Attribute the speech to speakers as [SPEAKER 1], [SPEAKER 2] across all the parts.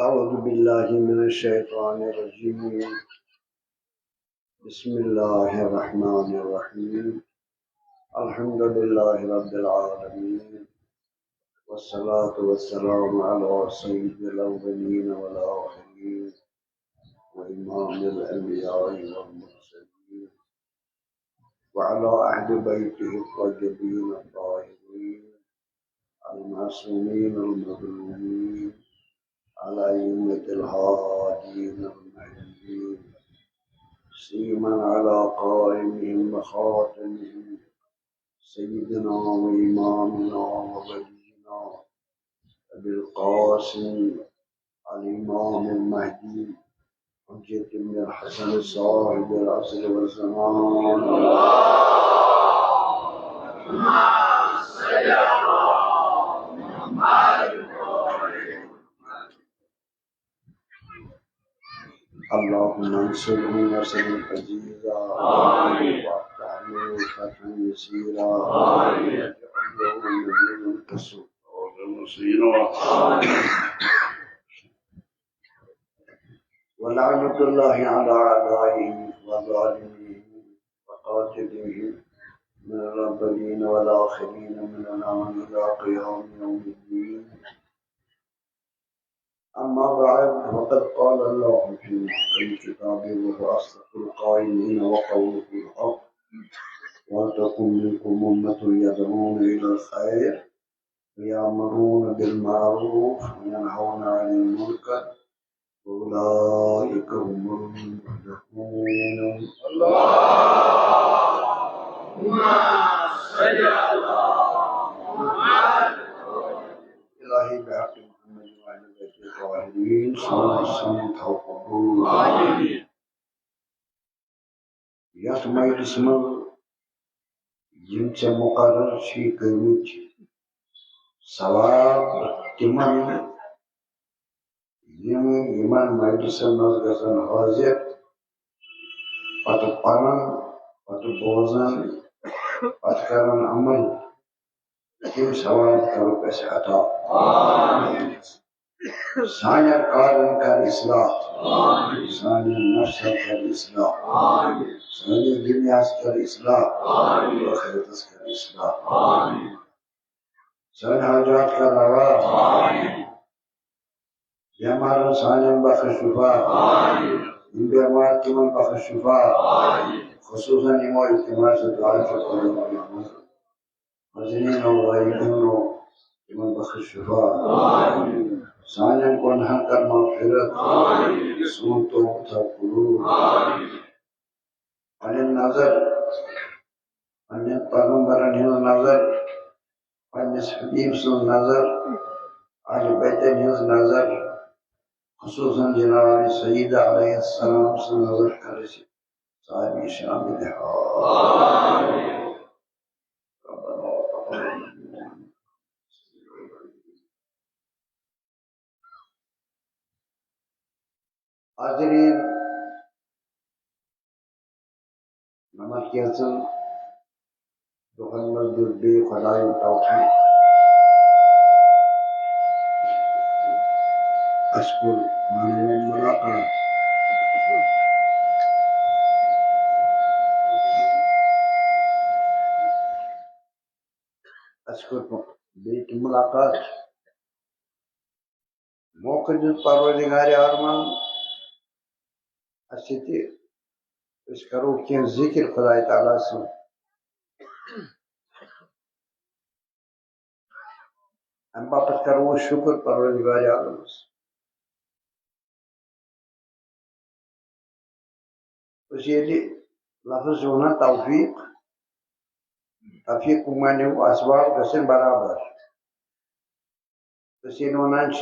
[SPEAKER 1] أعوذ بالله من الشيطان الرجيم. بسم الله الرحمن الرحيم. الحمد لله رب العالمين، والصلاة والسلام على سيد الأولين والآخرين وإمام الأنبياء والمرسلين وعلى أهل بيته الطيبين الطاهرين المعصومين المظلومين على أئمة الهادين المهديين سيما على قائمهم وخاتمهم سيدنا وإمامنا وولينا أبي القاسم الإمام المهدي حجة بن الحسن صاحب العصر والزمان. اللهم انصره نصرا عزيزا وافتح له فتحا يسيرا واجعله من لدنك سلطانا نصيرا. ولعنة الله على أعدائهم وظالميهم وقاتلهم من الأولين والآخرين من الآن إلى قيام يوم الدين. أما بعد، فقد قال الله في محكم كتابه وهو أصدق القائلين وقوله الحق: ولتكن منكم أمة يدعون إلى الخير ويأمرون بالمعروف وينهون عن المنكر وأولئك هم المفلحون. اللهم صل على محمد. إلهي بحق محمد وعلى بيت الطاهرين صلى توقفون. یتھ مجلس من یم ژےٚ مقرر چھی کٔرمٕتۍ ثواب تِمن یمن مجلسن منٛز گژھن حٲضر پتہٕ پرن پتہٕ بوزن پتہٕ کرن عمل تِم ثواب کرُکھ اَسہِ عطا. سانٮ۪ن کارن کر اصلاح، سانٮ۪ن نفسن کر اصلاح، سٲنِس دُنیاہس کر اصلاح، ٲخرتس کر اصلاح. سٲنۍ حاجات کر روا، بیمارن سانٮ۪ن بخش شفا، یِم بیمار تِمن بخش شفا، خصوصاً یِمو اجتماع سۭتۍ دعا چھُ کوٚرمُت حاضریٖنو غٲیبیٖنو تِمن بخش شفا. سانٮ۪ن گۄنہن کر مغفرت، سون توبہٕ تھاو قبوٗل. پنٕنۍ نظر، پنٕنٮ۪ن پیغمبرن ہٕنٛز نظر، پننِس حبیٖب سٕنٛز نظر، اہلِ بیتن ہٕنٛز نظر، خصوصاً جناب سیدہ علیہ السلام سٕنٛز نظر کر اَسہِ سارنٕے شامِل حال. حاضریٖن، یِمن کینٛژن دۄہن منٛز دیُت بیٚیہِ خۄدایَن توفیٖق. اَسہِ کوٚر پانہٕ ؤنۍ مُلاقات. اَسہِ کوٚر بیٚیہِ تہِ مُلاقات. موقعہٕ دیُت پروردگارِ عالمن اَسہِ تہِ أسۍ کرو کینٛہہ ذِکر خۄداے تعالیٰ سُنٛد. اَمہِ باپتھ کرو أسۍ شُکر پروردگارِ عالمس. أسۍ ییٚلہِ لفظ چھِ وَنان توفیٖق، توفیٖقُک معنی گوٚو اسباب گژھن برابر. أسۍ ییٚلہِ وَنان چھِ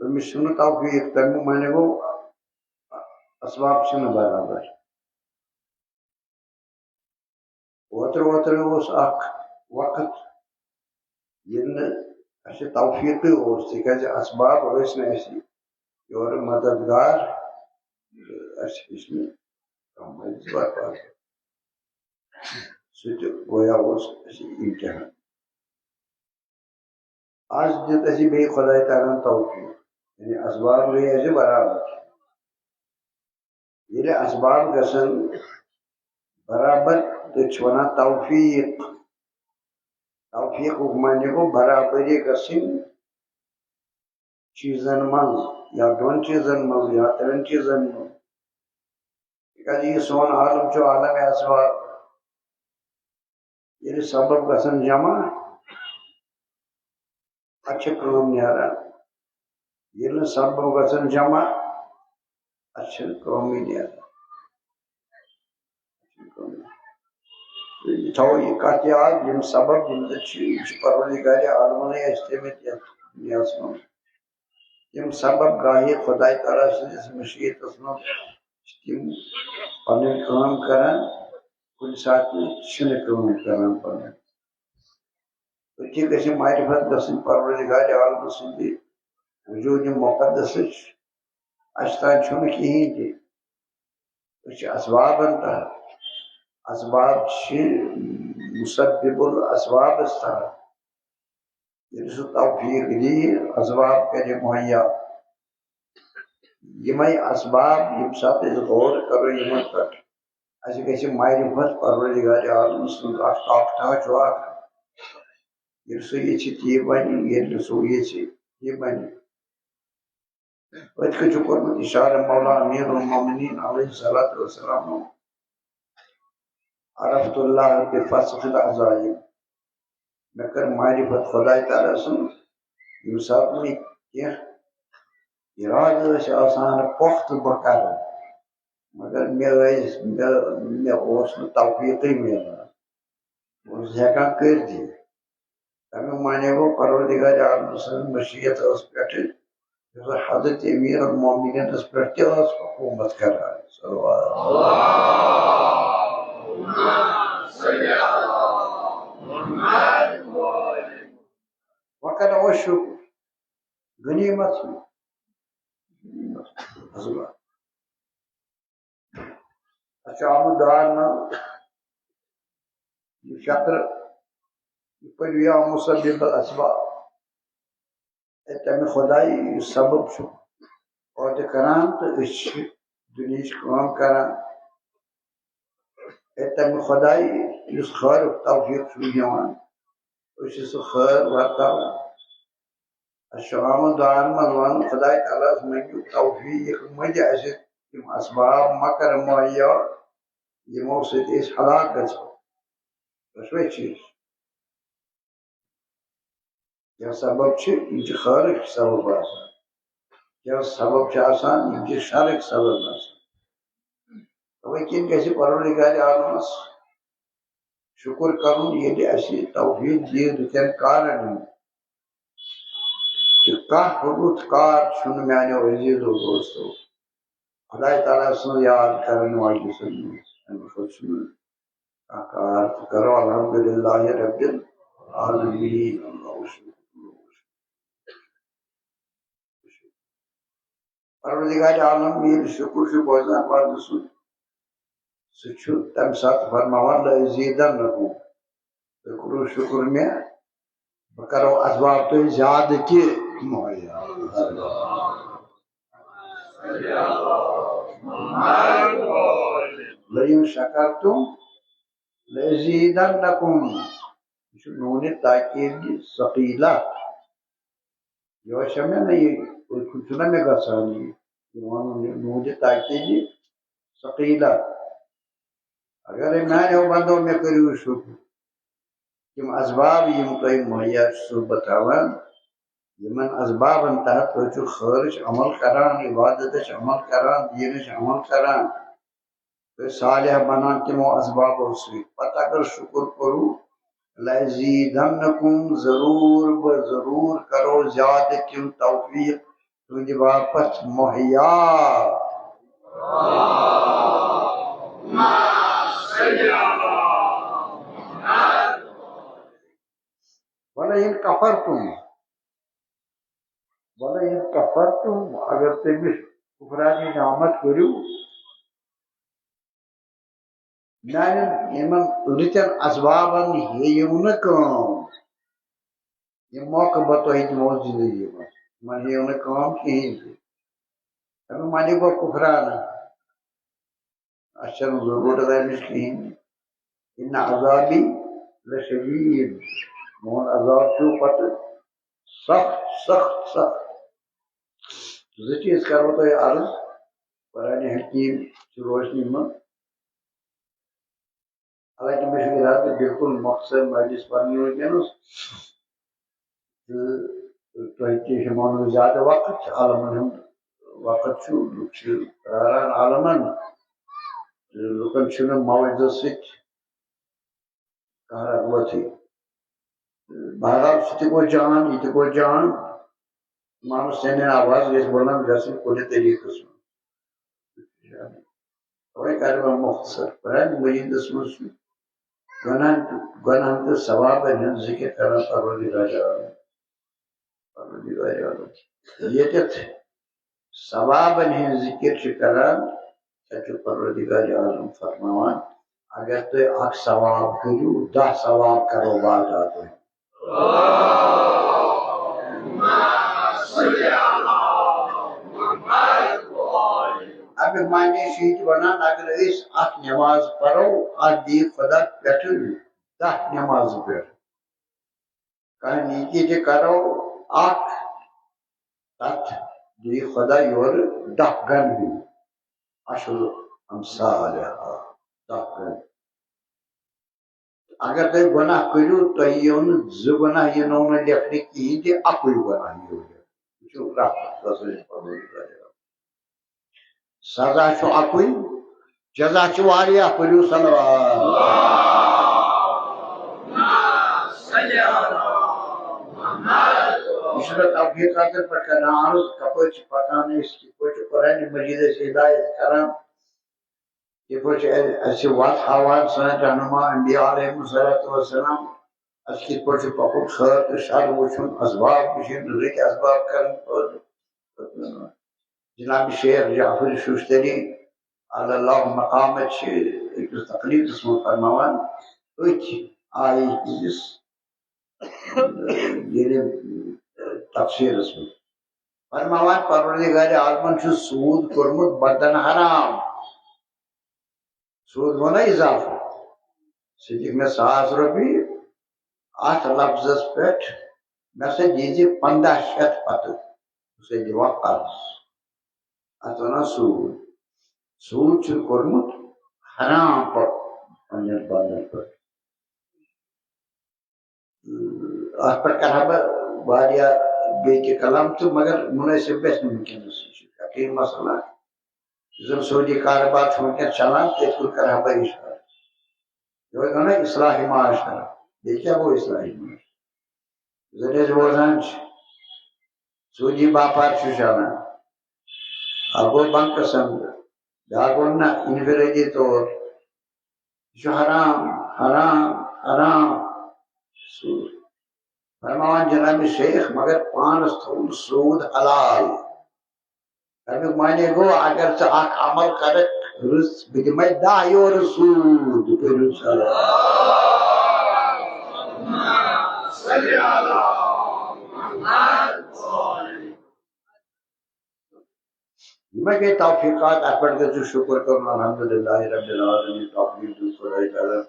[SPEAKER 1] أمِس چھُنہٕ توفیٖق، تَمیُک معنی گوٚو اسباب چھِنہٕ برابر. اوترٕ اوس اکھ وقت ییٚلہِ نہٕ اَسہِ توفیٖقٕے اوس، تِکیازِ اسباب ٲسۍ نہٕ اَسہِ یورٕ مددگار، اَسہِ ہیٚچ نہٕ کانٛہہ مجلس برپا. گویا امتحان آج دیت اسی بے خدا تعالیٰ توفیق یعنی اسباب گئی ایسے برابر یہ اسباب گسن برابر تو چھونا توفیق توفیق معنی کو برابری گسن چیزن من یا دون چیزن من یا ترین چیزن من کہ یہ سون عالم چو عالم اسباب یہ سبب گسن جمع اچھا کام نیارا یہ سبب گسن جمع اچھا کام نیارا تھو یہ کہتے آج یم سبب یم پروردگار عالمون استعمت دنیاس من یم سبب گاہی خدای تعالیٰ سندس مشیت من تم پنن کام کران کن سات چھن کام کران پنن تو یہ گژھِ معرفت گژھن پروردگار عالم سند وجود مقدس اشتان چھن کہین تہ اسبابن تحت اسباب مسبب الاسباب تحت یعنی سو توفیق دی اسباب کرے مہیا یمے اسباب یم سات غور کرو یمن پہ اس گژھِ معرفت پروردگار عالم سند اخ طاقتہ چھو اخ یہ سو یہ تی بنی یہ سو یہ بنی وتھ کچھ کورمت اشارہ مولا امیر المومنین علیہ الصلوۃ والسلام عرفت اللہ بفسخ العزائم میں کر معرفت خدا تعالیٰ سن یم سات میں کیا ارادہ آسان پخت بکر مگر مے اوس توفیقی ملان بہت ہیکان کر دی تمیک معنی گو پروردگار عالم سن مشیت اس پہ حضرت امیر المومنین اس پہ حکومت کران وقت وہ شکر غنیمت اچھا آمد دعا یہ شطر پڑھو یا مسبب الاسباب تمہ خدائی سبب چھو اور کران تو اس دنیا کام کران تمہ خدائی اس خیر توفیق چھو دِوان اس سو خیر واتاوان اچھا آمد دعا من ون خدائی تعالیٰ منگو توفیق مجھ اس تم اسباب مکر مہیا یمو ست ہلاک گژھو دشوے چیز کیا سبب یم خیرک سبب آسان کیا سبب آسان یم شرک سبب آسان توے کن گژھِ پروردگار عالمس شکر کرن ییٚلہِ اَسہِ توفیق دی رٕتٮ۪ن کارن ہُنٛد تہٕ کانٛہہ رُت کار چھُنہٕ میانیو عزیٖزو دوستو خداے تعالیٰ سٕنٛز یاد کرن واجنہِ سٕنٛز اَمہِ کھۄتہٕ چھُنہٕ کانٛہہ کار تہٕ کرو الحمدللہ رب العالمین پروردگار عالم ییٚلہِ شکر چھُ بوزان بنٛدٕ سُنٛد سُہ چھُ تمہِ ساتہٕ فرماوان لأزیٖدنکُم تُہۍ کٔرِو شکر مےٚ بہٕ کرو اسباب تۄہہِ زیادٕ تہِ مہیا لئن شکرتم لأزیٖدنکم یہ چھُ نوٗنہِ تاکیٖد ثقیلہ یہ چھا مےٚ نہ یہ چھُنہ مےٚ گژھان یہ ونُن نوٗنہِ تاکیٖد ثقیلہ اگر میانیو بندو مےٚ کٔرِو شکر تم اسباب یم تۄہہِ مہیا چھُسو بہٕ تھاوان یمن اسبابن تحت تُہۍ چھِو خٲرٕچ عمل کران عبادتٕچ عمل کران دیٖنٕچ عمل کران تُہۍ صالح بنان تمو اسبابو سۭتۍ پتہٕ اگر شکر کوٚرو لأزیٖدنکم ضروٗر کرو زیادٕ تم توفیق تُہنٛدِ باپتھ مہیا ولئن کفرتم اگر تمس کفرانی نعمت کرو میانن یمن رتن اسبابن ہیو نہ کام یہ موقع بتو دمو زندگی من ہیو نہ کام کہین تمہیں مانے گو کفران اچھا ضرورت امس کہین ان عذابی لشدید مون عذاب چھو پتہ سخت سخت سخت زٕ چیز کرو تۄہہِ عرض قرآن حکیم چھ روشنی من حالانکہ میں چھُ ارادٕ بالکل مقصد مجلس پننہِ وٕنکیٚنس تہٕ تۄہہِ تہِ ہٮ۪مو زیادٕ وقت عالمن ہُنٛد وقت چھُ لُکھ چھِ پراران عالمن تہٕ لُکن چھُنہٕ موعظہٕ سۭتۍ کانٛہہ رغبتٕے بہرحال سُہ تہِ گوٚو جان یہِ تہِ گوٚو جان امام حسینٕنۍ آواز گژھِ بلند گژھٕنۍ کُنہِ طریٖقس منٛز توے کرٕ بہٕ مختصر قرآن مجیدس منٛز چھُ گۄناہن تہٕ ثوابن ہُنٛد ذکر کران پروردگار عالم ییٚتٮ۪تھ ثوابن ہٕنٛدۍ ذکر چھِ کران تتہِ چھُ پروردگار عالم فرماوان اگر تُہۍ اکھ ثواب کٔرِو 10 ثواب کرو بعد آتو اگر معنی چھِ یہِ تہِ ونان اگر أسۍ اکھ نٮ۪ماز پرو اتھ دِیہِ خۄدا پٮ۪ٹھٕ 10 نٮ۪مازٕ پٮ۪ٹھ کانٛہہ نیکی تہِ کرو اکھ تتھ دِیہِ خۄدا یورٕ 10 گنہٕ اشر امثالها 10 گنہٕ اگر تُہۍ گۄناہ کٔرِو تۄہہِ یِیو نہٕ 2 گۄناہ یِنو نہٕ لیکھنہٕ کِہیٖنۍ تہِ اکُے گۄناہ یِیو لیکھنہٕ یہِ چھُ رحمت سزا چھُ اکُے جزا چھُ واریاہ پٔرِو صلوات یہ چھُ مےٚ توفیٖقاتن پٮ۪ٹھ کران عرض کپٲرۍ چھِ پکان أسۍ کِتھ پٲٹھۍ چھُ قرآنِ مجیٖد أسۍ ہدایت کران کِتھ پٲٹھۍ چھِ اَسہِ وَتھ ہاوان سٲنۍ رہنما انبیاء علیہم الصلوۃ والسلام اَسہِ کِتھ پٲٹھۍ چھُ پکُن خیر تہٕ شر وٕچھُن اسباب وٕچھِنۍ رٕتۍ اسباب کرٕنۍ پٲدٕ جناب شیخ جعفر شُشتری علی اللہ مقامت چھِ أکِس تقریٖرس منٛز فرماوان أتھۍ آیہِ ہٕنٛدِس ییٚلہِ تفسیٖرس منٛز فرماوان پروردگارِ عالمن چھُ سوٗد کوٚرمُت بدن حرام سوٗد گوٚو نا اضافہٕ ژٕ دِکھ مےٚ 1,000 رۄپیہِ اتھ لفظس پٮ۪ٹھ مےٚ سا دیٖزِ 1500 پتہٕ بہٕ چھُسے دِوان قرض اتھ ونان سوٗد سوٗد چھُ کوٚرمُت حرام پننٮ۪ن بندن پٮ۪ٹھ اتھ پٮ۪ٹھ کرٕ ہا بہٕ واریاہ بیٚیہِ تہِ کلام تہٕ مگر مُنٲسِب گژھِ نہٕ وٕنکیٚنس یہِ چھُ فقیٖر مسئلہ یُس زن سعودی کارٕبار چھُ وٕنکیٚن چلان تٔتھۍ کُن کرٕ ہا بہٕ اِشارٕ یِہوے گوٚو نا اصلاحِ معاشرہ بیٚیہِ کیٛاہ گوٚو اصلاحِ معاشرہ یُس زن أسۍ بوزان چھِ سعودی باپار چھُ چلان اکھ گوٚو بنکہٕ سمجھ بیٛاکھ گوٚو نہ انفرٲدی طور یہِ چھُ حرام حرام حرام سوٗد فرماوان جناب شیخ مگر پانس تھوٚوُن سوٗد حلال امیُک معنی گوٚو اگر ژٕ اکھ عمل کرکھ رٕژ بہٕ دِمے 10 یورٕ سوٗد کٔرِو یہ ما گئی توفیقات اتھ پٮ۪ٹھ گژھِو شُکر کرُن الحمدللہ رب العالمین توفیق دیُت خۄداے تعالیٰ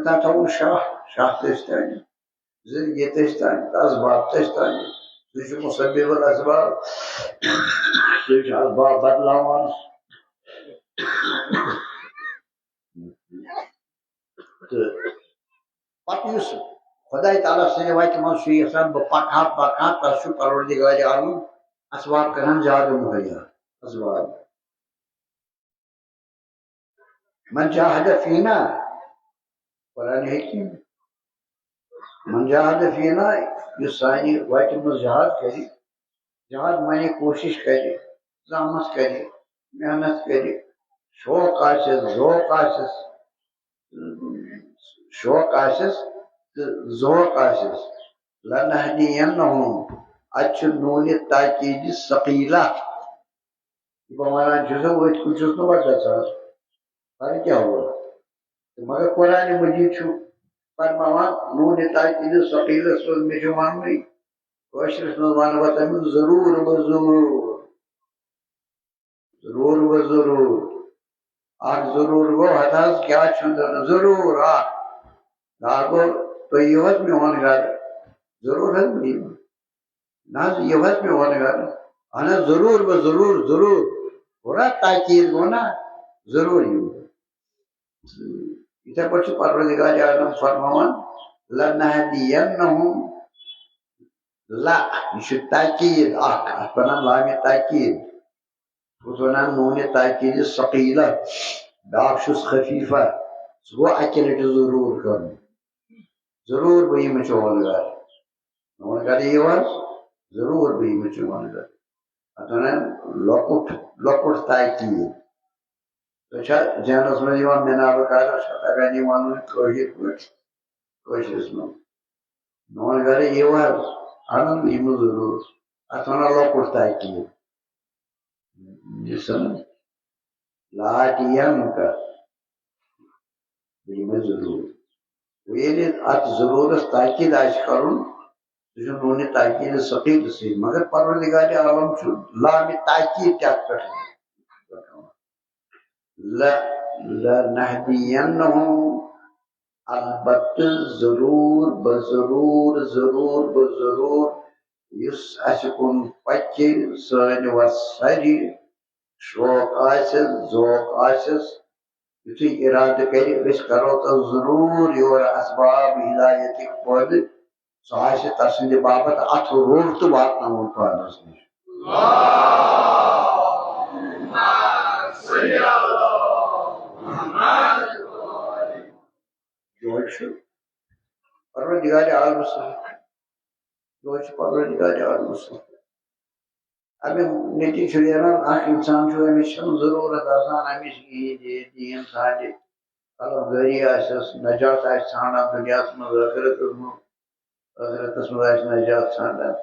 [SPEAKER 1] تام تھاوُن شاہ تٔسۍ زندگی تٔسۍ تانٮ۪تھ اسباب تٔسۍ تانٮ۪تھ سُہ چھُ مسبب الاسباب سُے چھُ اسباب بدلاوان تہٕ پتہٕ یُس خۄداے تعالیٰ سٕنٛدِ وتہِ منٛز چھُ یژھان بہٕ پکہٕ ہا تتھ چھُ پروردگارِ عالم اسباب کران زیادٕ مہیا اسباب من جاہد فینا قرآن حکیم من جاہد فینا یُس سانہِ وتہِ منٛز جہاد کرِ جہاد معنی کوٗشش کرِ زحمت کرِ محنت کرِ شوق آسٮ۪س ذوق آسٮ۪س شوق آسٮ۪س تہٕ ذوق آسٮ۪س لنہدینہم اتہِ چھُ نوٗنہِ تاکیٖدِ ثقیلہ بہٕ ونان چھُسو أتھۍ کُن چھُس نہٕ بہٕ گژھان فرق کیٛاہ اوس مگر قرآن مجید چھو فرماوان نون تاکید ثقیلس منٛز مےٚ چھُ وننُے کٲشرِس منٛز ونہٕ بہٕ تٔمِس ضروٗر و ضروٗر اکھ ضروٗر گوٚو ہتہٕ حظ کیٛاہ چھُ ضروٗر اکھ گاو گوٚو تُہۍ یِیِو حظ میون گرٕ ضروٗر حظ بہٕ یِمہٕ نہ حظ یِیِو حظ میون گرٕ اہن حظ ضروٗر و ضروٗر تھوڑا تاکید گوٚو نا ضروٗر یِمہٕ یِتھے پٲٹھۍ چھُ پروردگار عالم فرماوان لنہدینہم لا یہ چھُ تاکید اکھ اتھ ونان لامہِ تاکید ہُتھ ونان نوٗنہِ تاکید ثقیلہ بیاکھ چھُس خفیفہ سُہ گوٚو اکہِ لٹہِ ضروٗر کرُن ضروٗر بہٕ یِمہٕ چون گرٕ میون گرٕ یِیِو حظ ضروٗر بہٕ یِمہٕ چون گرٕ اتھ ونان لۄکُٹ تاکید تۄہہِ چھا ذہنس منٛز یِوان مےٚ نا بہٕ کرٕ چھا تگان یہِ ونُن کٲشِر پٲٹھۍ کٲشرِس منٛز میون گرٕ یِیِو حظ اہن حظ بہٕ یِمہٕ ضروٗر اتھ ونان لۄکُٹ تاکید لاتِینکا بہٕ یِمے ضروٗر ییٚلہِ اتھ ضروٗرس تاکید آسہِ کرُن سُہ چھُ نوٗنہِ تاکید ثقیل سۭتۍ مگر پروردگار عالم چھُ لامہِ تاکید تہِ اتھ پٮ۪ٹھ لنہدینہم البتہ ضروٗر بہٕ ضروٗر یُس اسہِ کُن پکہِ سٲنۍ وسرِ شوق آسٮ۪س ذوق آسٮ۪س یُتھُے اِرادٕ کرِ أسۍ کرو تس ضروٗر یورٕ اسباب ہدایتٕکۍ پٲدٕ سُہ آسہِ تسٕنٛدِ باپتھ اتھٕ روٚٹ تہٕ واتناوُن پانس نِش یہوے چھُ پروردگار عالم امیُک نتیجہٕ چھُ نیران اکھ انسان چھُ أمِس چھنہٕ ضروٗرت آسان أمِس یہِ دیٖن ژھانڈِ طلبگٲری آسٮ۪س نجات آسہِ ژھانڈان دُنیاہس منٛز ٲخرتس منٛز آسہِ نجات ژھانڈان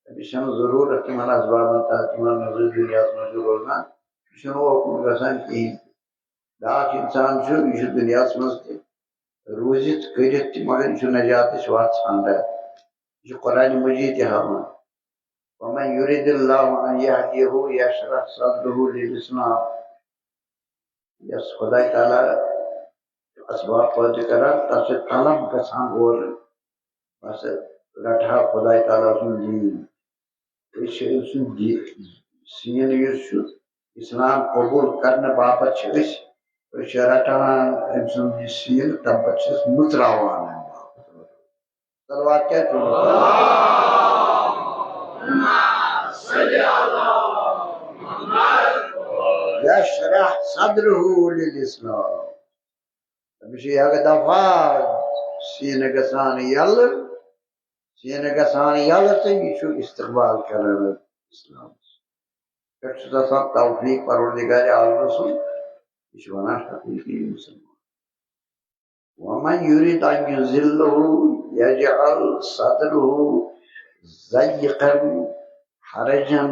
[SPEAKER 1] أمِس چھنہٕ ضروٗرت تِمن اسبابن تحت یِمن منٛز أسۍ دُنیاہس منٛز چھِ روزان یہِ چھُنہٕ اوکُن گژھان کِہیٖنۍ بیاکھ انسان چھُ یہِ چھُ دُنیاہس منٛز تہِ روٗزِتھ کٔرِتھ تہِ مگر یہِ چھُ نجاتٕچ وتھ ژھانڈان یہِ چھُ قرآنِ مجیٖد تہِ ہاوان ومن یُرِد اللہ ان یہدیہ یشرح صدرہ للاسلام یس خۄداے تعالیٰ اسباب پٲدٕ کران تتھ چھِ طلب گژھان اورٕ بس رٹہٕ ہا خۄداے تعالیٰ سُنٛد دیٖن أسۍ چھِ أمۍ سُنٛد سیٖن یُس چھُ اسلام قبوٗل کرنہٕ باپتھ چھِ أسۍ چھِ رٹان أمۍ سُنٛد یہِ سیٖن تمہِ پتہٕ چھِ أسۍ مٕژراوان امہِ باپتھ صلوات کیٛاہ چھُ یشرح صدرہ للاسلام أمِس چھُ اکھ دفعہ سیٖنہٕ گژھان یلہٕ تہٕ یہِ چھُ استقبال کران اسلامس پٮ۪ٹھ چھُس آسان توفیٖق پروردگارِ عالمہٕ سُنٛد یہِ چھُ ونان حقیٖقی مُسلمان ومن یُرِد ان یُضلہ یجعل صدرہ ضیقا حرجا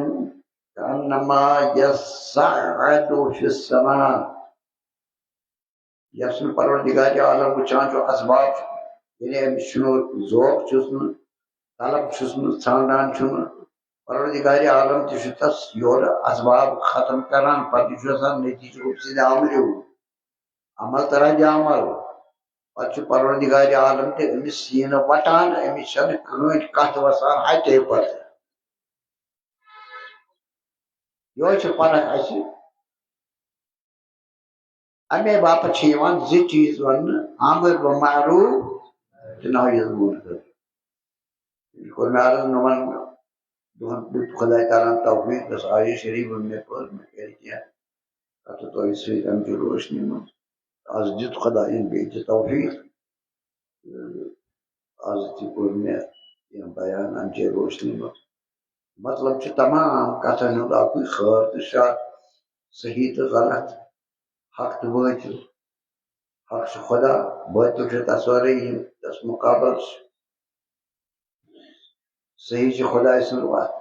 [SPEAKER 1] کأنما یصعد فی السماء یس نہٕ پروردگارِ عالم وٕچھان چھُ اسباب یعنی أمِس چھُنہٕ ذوق چھُس نہٕ طلب چھُس نہٕ ژھانڈان چھُنہٕ پروردگارِ عالم تہِ چھُ تس یورٕ اسباب ختم کران پتہٕ چھُ آسان نتیجہٕ سٕنٛدِ عمل تران عمل پتہٕ چھُ پروردگارِ عالم تہِ أمِس سیٖنہٕ وٹان أمِس چھنہٕ کٕہۭنۍ کتھ وسان ہٹے پتہٕ یہوے چھِ فرق اسہِ امے باپتھ چھِ یِوان زٕ چیٖز وننہٕ امر بالمعروف تہٕ نہی عن المنکر یہِ کوٚر مےٚ عرض نۄمن دۄہن دیُت خۄداے تعالیٰ ہن توفیٖق یۄس آیہِ شریٖفن مےٚ پٔر مےٚ کرِ کینٛہہ کتھٕ تۄہہِ سۭتۍ امہِ چہِ روشنی منٛز آز دیُت خۄدایَن بیٚیہِ تہِ توفیٖق آز تہِ کوٚر مےٚ کینٛہہ بیان امہِ چہِ روشنی منٛز مطلب چھُ تمام کتھن ہُنٛد اکُے خٲر تہٕ شر صحیح تہٕ غلط حق تہٕ باطل حق چھُ خۄدا باطل چھُ تصورے یس مُقابل چھُ صحیح چھِ خۄداے سٕنٛز وتھ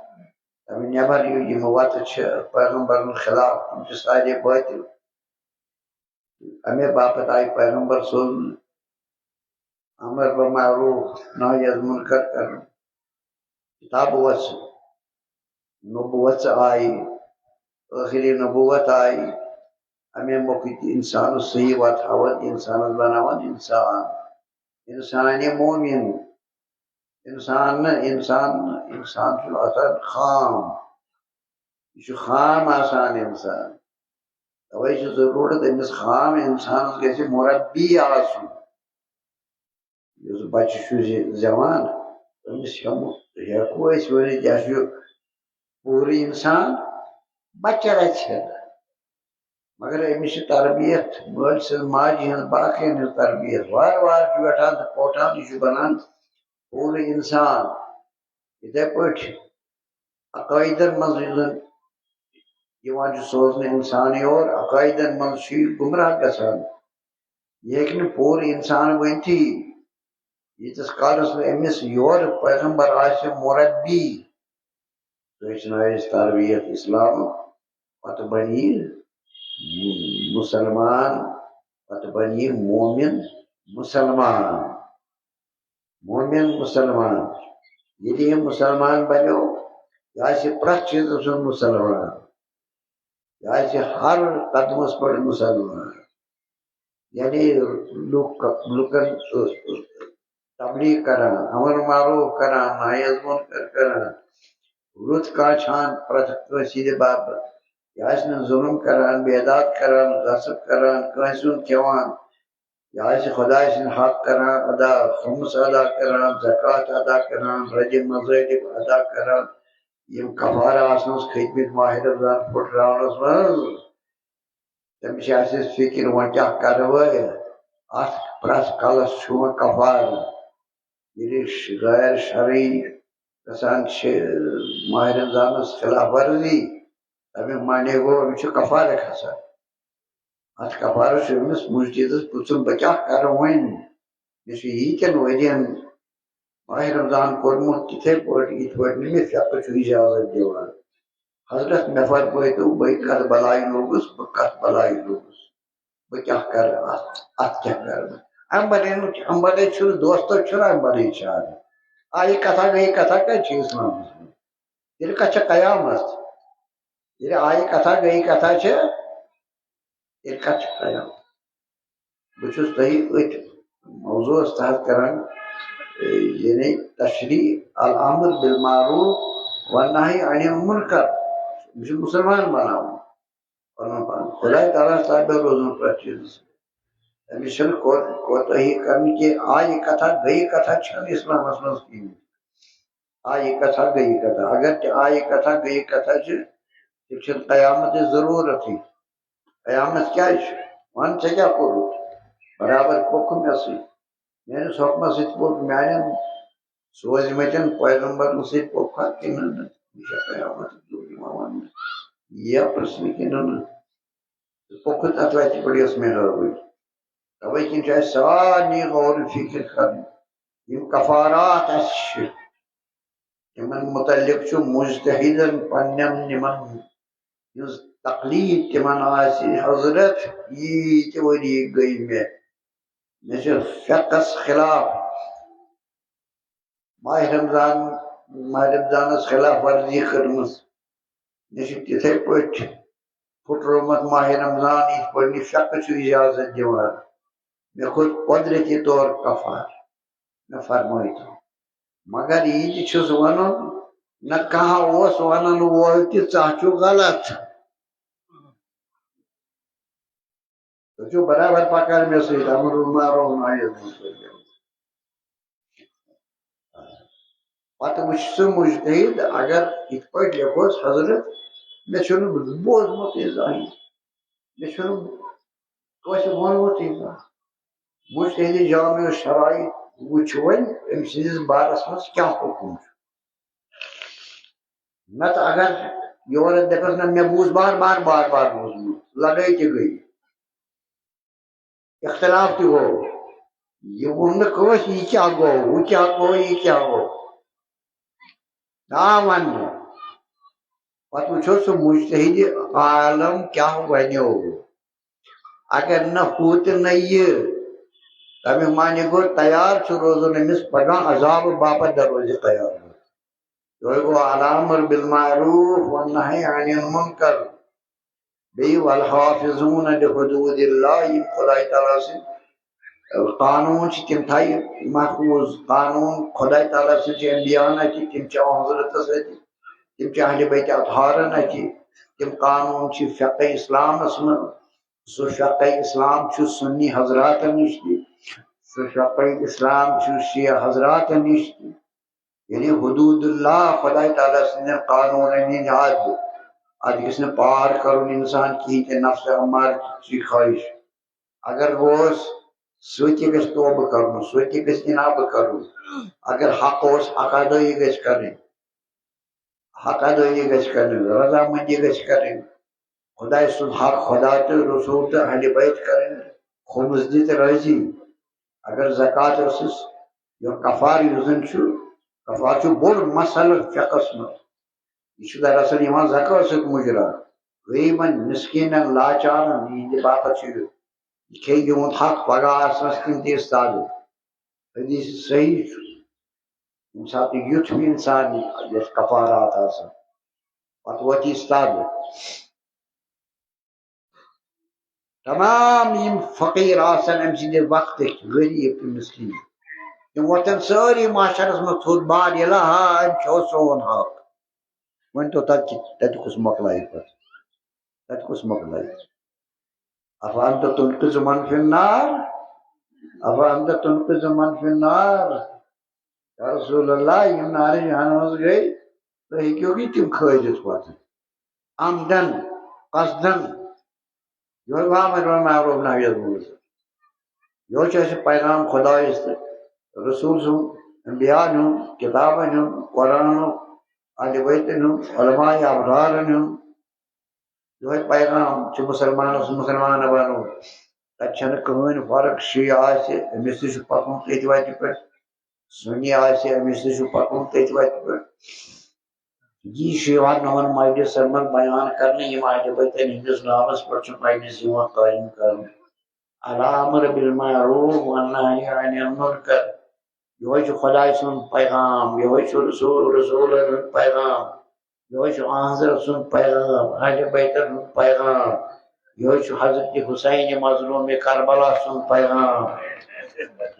[SPEAKER 1] تمہِ نٮ۪بر یِم وتہٕ چھِ پیغمبرن خلاف تِم چھِ سارے باطل امی باپت آئی پیغمبر سوزن امر بالمعروف نہی از منکر کرن کتاب وس نبوت آئی آخری نبوت آئی امی موقع انسان صحیح وات ہاون انسان بناون انسان مومن انسان چھُ آسان خام یہ چھُ خام آسان انسان توے چھُ ضرورت أمس خام انسانس گژھِ مربی آسُن یُس بچہ چھُ زیوان أمس ہیٚکو أسۍ ؤنِتھ یہِ چھُ پوٗرٕ انسان بچہ رچھِ مگر أمس چھِ تربیت مٲلۍ سٕنٛز ماجہِ ہٕنٛز باقین ہٕنٛز تربیت وارٕ وارٕ چھُ ویٹھان تہٕ پوٹان یہِ چھُ بنان پوٗرٕ انسان یِتھے پٲٹھۍ عقٲیدن منٛز یُس زن یِوان چھُ سوزنہٕ انسان یور عقٲیدن منٛز چھُ یہِ گمراہ گژھان یہِ ہیٚکہِ نہٕ پوٗرٕ انسان بٔنتھٕے ییٖتِس کالس نہٕ أمِس یورٕ پیغمبر آسہِ مربی سُہ ہیٚچھنٲیِس تربیت اسلام پتہٕ بنہِ یہِ مسلمان پتہٕ بنہِ یہِ مومن مسلمان ییٚلہِ یہِ مسلمان بنیو یہِ آسہِ پرٛٮ۪تھ چیٖزس منٛز مسلمان یہِ آسہِ ہر قدمس پٮ۪ٹھ مسلمان یعنی لُکن تبلیغ کران امر معروف کران نہی از منکر کران رُت کاچھان پرٛٮ۪تھ کٲنٛسہِ ہِنٛدِ باپتھ یہِ آسہِ نہٕ ظُلم کران بےداد کران غصب کران کٲنٛسہِ ہُنٛد کھٮ۪وان یہِ آسہِ خۄداے سٕنٛدۍ حق کران ادا خُمس ادا کران زکات ادا کران رجہِ مظٲہِب ادا کران یِم کفارٕ آسنس کھٔتۍمٕتۍ ماہِ رمضان پھُٹراونس منٛز تٔمِس چھِ آسٮ۪س فِکر وۄنۍ کیٛاہ کرو اتھ پرٛٮ۪تھ کلس چھُ وۄنۍ کفارٕ ییٚلہِ غیر شرعی گژھان چھِ ماہِ رمضانس خلاف ورزی تمیُک معنی گوٚو أمِس چھُ کفارٕ کھسان اتھ کفارس چھُ أمِس مسجدس پرژھُن بہٕ کیٛاہ کرٕ وۄنۍ مےٚ چھُ ییٖتٮ۪ن ؤرین ماہِ رمضان کوٚرمُت تِتھے پٲٹھۍ یِتھ پٲٹھۍ نہٕ مےٚ فقہ چھُ اجازت دِوان حضرت مےٚ فرمٲیتو بہٕ کتھ بلایہِ لوٚگُس بہٕ کیٛاہ کرٕ اتھ کیٛاہ کرٕ بہٕ امہِ بدلے چھُنہٕ دوستو چھُنہ امہِ بدلے چارٕ یہِ کتھا گٔیے کتھا کتہِ چھِ اسلامس منٛز تیٚلہِ کتھ چھےٚ قیامت ییٚلہِ کتھا گٔیے کتھا چھِ تیٚلہِ کتھ چھِ قیامت بہٕ چھُس تۄہہِ أتھۍ موضوعس تحت کران یعنی تشریح الامر بالمعروف والنہی عن المنکر یہِ چھُ مسلمان بناوُن پنُن پان خۄداے تعالیٰ تابع روزُن پرٛٮ۪تھ چیٖزس أمِس چھنہٕ کوتٲہی کرنہِ کینٛہہ یہِ کتھا گٔیے کتھا چھنہٕ اسلامس منٛز کِہیٖنۍ یہِ کتھا گٔیے کتھا اگر تہِ یہِ کتھا گٔیے کتھا چھِ تیٚلہِ چھنہٕ قیامتٕچ ضروٗرتھٕے قیامت کیٛازِ چھُ ون ژےٚ کیٛاہ کوٚرُتھ برابر پوٚکھ مےٚ سۭتۍ میٲنِس حُکمس سۭتۍ پوٚک میانٮ۪ن سوزمٕتٮ۪ن پیغمبرن سۭتۍ پوٚکھا کِنہٕ نہٕ یہِ چھا قیامتٕچ دۄہ یِوان وننہٕ یہِ پرژھنہٕ کِنہٕ نہٕ پوٚکُتھ اتھ وتہِ پٮ۪ٹھ یۄس مےٚ ہٲوٕے توے کِنۍ چھُ اسہِ سارنٕے غور فِکر کرُن یِم کفارات اسہِ چھِ تِمن متعلق چھُ مجتہدن پننٮ۪ن یِمن ہٕنٛز تقلیٖد تِمن آسہِ حضرت ییٖتہِ ؤری گٔے مےٚ چھِ فقس خلاف ماہِ رمضانس خلاف ورزی کٔرمٕژ مےٚ چھُ تِتھے پٲٹھۍ پھُٹرومُت ماہِ رمضان یِتھ پٲٹھۍ نہٕ فقہ چھُ اجازت دِوان مےٚ کھوٚت قۄدرتی طور کفار مےٚ فرمٲیتو مگر یہِ تہِ چھُس ونُن نہ کانٛہہ اوس ونان وول تہِ ژٕ ہا چھُکھ غلط تُہۍ چھِو برابر پکان مےٚ سۭتۍ امر بالمعروف نہی عن المنکر پتہٕ وٕچھ سُہ مجتہد اگر یِتھ پٲٹھۍ لیکھوس حضرت مےٚ چھُنہٕ بوٗزمُتٕے زٕہٕنۍ مےٚ چھُنہٕ کٲنٛسہِ ووٚنمُتٕے زانٛہہ مجتہدِ جامع الشرائط وٕچھ وۄنۍ أمۍ سٕنٛدِس بارس منٛز کیٛاہ حُکم چھُ نتہٕ اگر یورٕ دپس نہ مےٚ بوٗز بار بار بوٗزمُت لڑٲے تہِ گٔے اختلاف تہِ گوٚو یہِ ووٚن نہٕ کٲنٛسہِ یہِ کیٛاہ گوٚو ہُہ کیٛاہ گوٚو یہِ کیٛاہ گوٚو آو وننہٕ پتہٕ وٕچھو سُہ مجتہدِ عالم کیٛاہ ونیو اگر نہ ہوت نہ یہ تمیک معنی گو تیار روزن امس پگہ عذاب باپت دروازہ تیار یہ گو الامر بالمعروف والنہی عن المنکر بی والحافظون لحدود اللہ یہ خدا تعالیٰ سے قانون تم تھائی محفوظ قانون خدا تعالیٰ سے انبیاء اتی تم حضرت اتی تم اہل بیت اطہارن اتی تم قانون فقہ اسلام من سو فقہ اسلام سنی حضرات نش سو فقہ اسلام شیعہ حضرات نش یعنی حدود اللہ خدا تعالیٰ سند قانون حد ات گھس پار کرن انسان کہین نفس عمار کی خواہش اگر روز سوتی گھس توبہ کرن سوتی گھس جناب کرن اگر حق اس حق ادائی گھس کریں حق ادائی گھس کریں رضامندی گھس کریں خدا سن حق خدا تو رسول تو اہل بیت کریں خمس دت راضی اگر زکات ٲسٕس یہ کفار یوزن کفار بوڑ مسئلہ فقس من یہ دراصل زکات ست مجرا غریبن مسکینن لاچارن یہ باپت کھے یہد حق پگہ آسنس تم تہ استاد حدیث صحیح یم سات یوتھ انسان یس کفارات آسان پتہ وات استاد تمام یم فقیر آسان ام سند وقت غریب تو مسکین تم وتن ساری معاشرس من تھوت بار یہ ام سون حق ون تو تت کس مکلائی تت کس مکلائی افانت تنقذ من فی النار افانت تنقذ من فی النار یا رسول اللہ یم نار جہنم گئی تو ہیکو گی تم کھجت پتہ عمدن قصدن یہ معروف نہ یہ پیغام خدا رسول سن انبیاء ہند کتابن ہند قرآن اہل بیتن ہند علماء ابرارن ہند یہ پیغام مسلمان مسلمان بنو تب کہین فرق شیعہ امس تہ پکن تھی وتہ پہ سنی امس تہ پکن تھی وتہ پہ یہ شیعہ نون مولوی سرمن بیان کرنے یم اہل بیتن ہندس نامس پہ مجلس قائم کرنے الامر بالمعروف والنہی عن المنکر یہ خدا سن پیغام یہ رسول پیغام یہ حضرت سن پیغام اہل بیتن سن پیغام یہ حضرت حسین مظلوم کربلا سن پیغام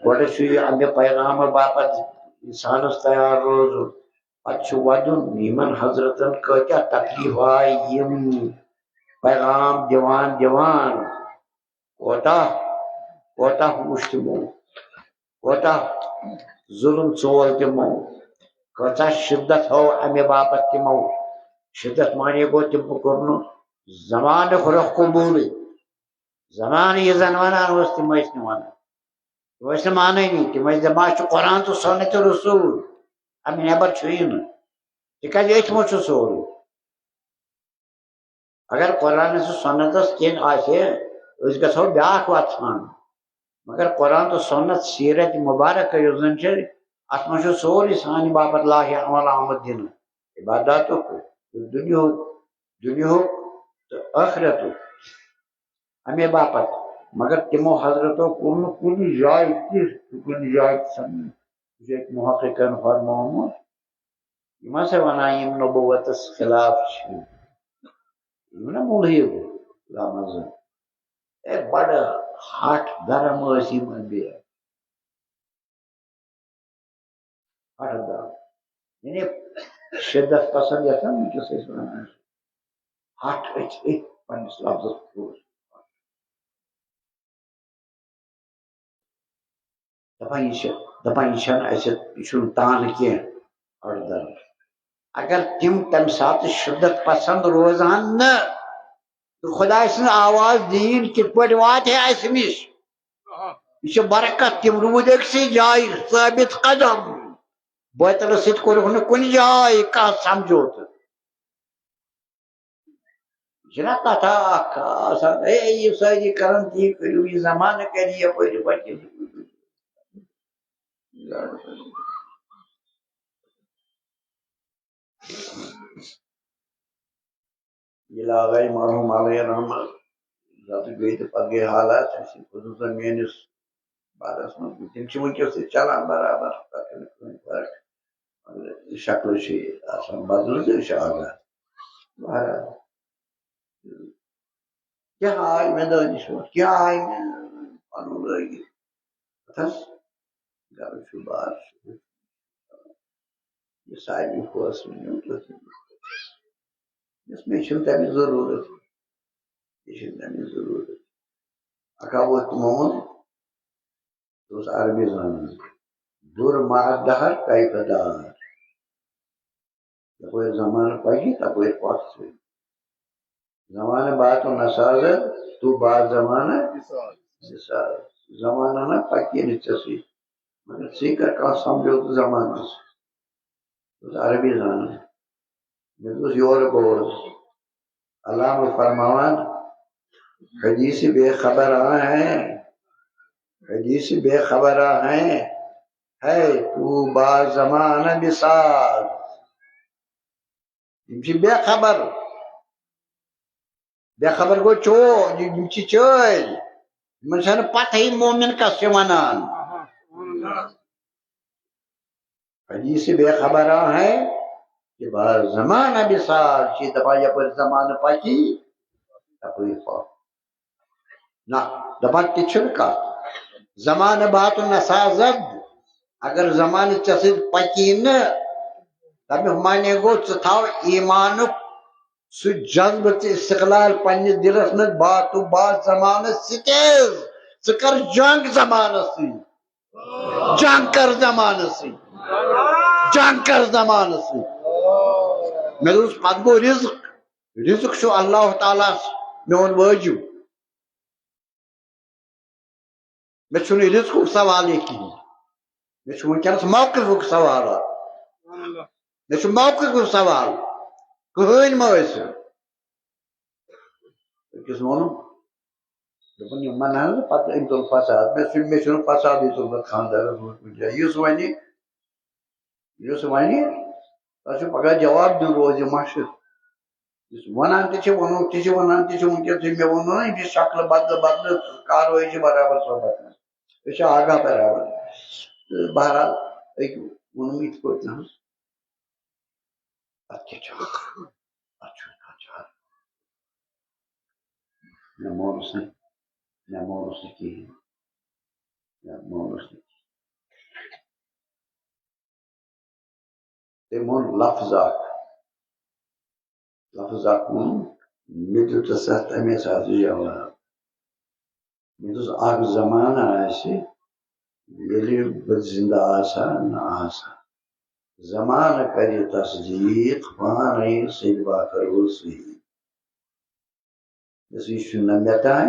[SPEAKER 1] گوڑ امہ پیغام باپت انسانس تیار روز پتہ ودن یمن حضرتن کتیا تکلیف آئی یم پیغام دیوان کوتا ہوش تمو کوتا ظلم ژول تمو کتا شدت ہو امہ باپت تمو شدت معنی گو تم کورن زمانہ رخ قبول زمانہ یہ زن ونان تم ونان تم مانانی تم دپان قرآن تو سنت رسول امہ نیبر یہ تکیاز اتمو سورے اگر قرآن سنتس کن گھو بیاکھ وت ژھانڈ مگر قرآن تو سنت سیرت مبارک اس زن ات من سوری سان باپت لاہ عمل آمد دن عبادات دنیا تو آخرت امے باپت مگر تمو حضرتو کن کن جائے کن جائے سمجھ محققن فرمومت یم ہسا ونان یم نبوتس خلاف نا ملحد لامز بڑ ہٹ گرم یم انبیاء ہٹ گرم یعنی شدت پسند یتھ ونکس ونان ہٹ پنس لفظس دپان یہ تان کی اردر اگر تم تم سات شدت پسند روزان نا تو خدا سن آواز دین کت پہ وات اس نش یہ برکت تم رود اکسی جائے ثابت قدم باطل ست کورک کن جائے کھانا سمجھوت یہ کتھا یہ ساری کران تی کرو یہ زمانہ کری یپ پکہ یہ لاگئی مرحوم علیہ رحمت ذات گئی تو پتہ گئی حالات خصوصاً میٲنِس بارس منٛز تِم چھِ وٕنکیٚس تہِ چلان برابر تتھ چھنہٕ کٕہٕنۍ فرق مگر شکلہٕ چھِ آسان بدل تہٕ أسۍ چھِ آزاد بہرحال کیٛاہ آے مےٚ دٲنِش کیٛاہ آے مےٚ پنُن لٲگِتھ بس گرٕ چھُ بار چھُ یہِ سارنٕے فٲصلہٕ نیُن تٔتھۍ یۄس مےٚ چھِنہٕ تَمِچ ضروٗرت یہِ چھِنہٕ تَمِچ ضروٗرت اکھا اوس تِمو ووٚن سُہ اوس عربی زانان دُر مار دہر کیفہٕ دار یپٲرۍ زمانہٕ پکہِ تپٲرۍ پکھ ژٕ زمانہٕ باتو نسازت تو باد زمانہٕ نثار زمانہٕ نہ پکہِ نہٕ ژےٚ سۭتۍ مگر ژٕے کر کانٛہہ سمجھوتہٕ زمانس سُہ اوس عربی زانان مےٚ دوٚپُس یورٕ بوز علامہ فرماوان حدیث بے خبر ہیں حدیث بے خبر ہیں ہے تو با زمانہ بساز یِم چھِ بے خبر گوٚو چور یِم چھِ چٲلۍ یِمن چھنہٕ پتہٕے مومن کس چھِ ونان حدیث بے خبر ہیں کہ با زمانہ بساز چھِ دپان یپٲرۍ زمانہٕ پکی تپٲرۍ پکھ نہ دپان تہِ چھُنہٕ کتھ زمانہٕ باتہٕ نسازد اگر زمانہٕ ژےٚ سۭتۍ پکی نہٕ تمیُک معنی گوٚو ژٕ تھاو ایمانُک سُہ جذبہٕ تہٕ استقلال پننِس دلس منٛز باتو بات زمانس سۭتۍ ژٕ کر جنگ زمانس سۭتۍ جنگ کر زمانس سۭتۍ جنگ کر زمانس سۭتۍ مےٚ دوٚپُس پتہٕ گوٚو رزق چھُ اللہ تعالیٰ میون وٲجِب مےٚ چھُنہٕ رزقُک سوالٕے کِہیٖنۍ مےٚ چھُ وٕنکیٚنس موقفُک سوالات مےٚ چھُ موقفُک سوال کٕہٕنۍ مہ ٲسِو أکِس ووٚنُم دوٚپُن یِمن حظ پتہٕ أمۍ تُل فساد مےٚ چھُنہٕ فسادٕے تُلمُت خانٛدارس منٛز کُنہِ جایہِ یُس وَنہِ تتھ چھُ پگاہ جواب دیُن روزِ مشہوٗر یُس وَنان تہِ چھِ ووٚنُن تہِ چھِ وَنان تہِ چھِ وٕنکیٚس مےٚ ووٚنُو نا یِم چھِ شکلہٕ بدلہٕ بدلہٕ کاروٲیی چھِ برابر صحبت أسۍ چھِ آگاہ برابر تہٕ بہرحال أکۍ ووٚنُم یِتھ پٲٹھۍ نہ حظ اَتھ کیٛاہ چھُ اَتھ چھُ مےٚ مونُس نہٕ کِہیٖنۍ تٔمۍ ووٚن لفظ اکھ ووٚن مےٚ دیُتس اتھ تمے ساتہٕ جواب مےٚ دوٚپُس اکھ زمانہٕ آسہِ ییٚلہِ بہٕ زندٕ آسہٕ ہا نہ آسہٕ ہا زمانہٕ کرِ تصدیٖق پانے سیٚدِ باخر صحیح یہِ چھُ نہ مےٚ تانۍ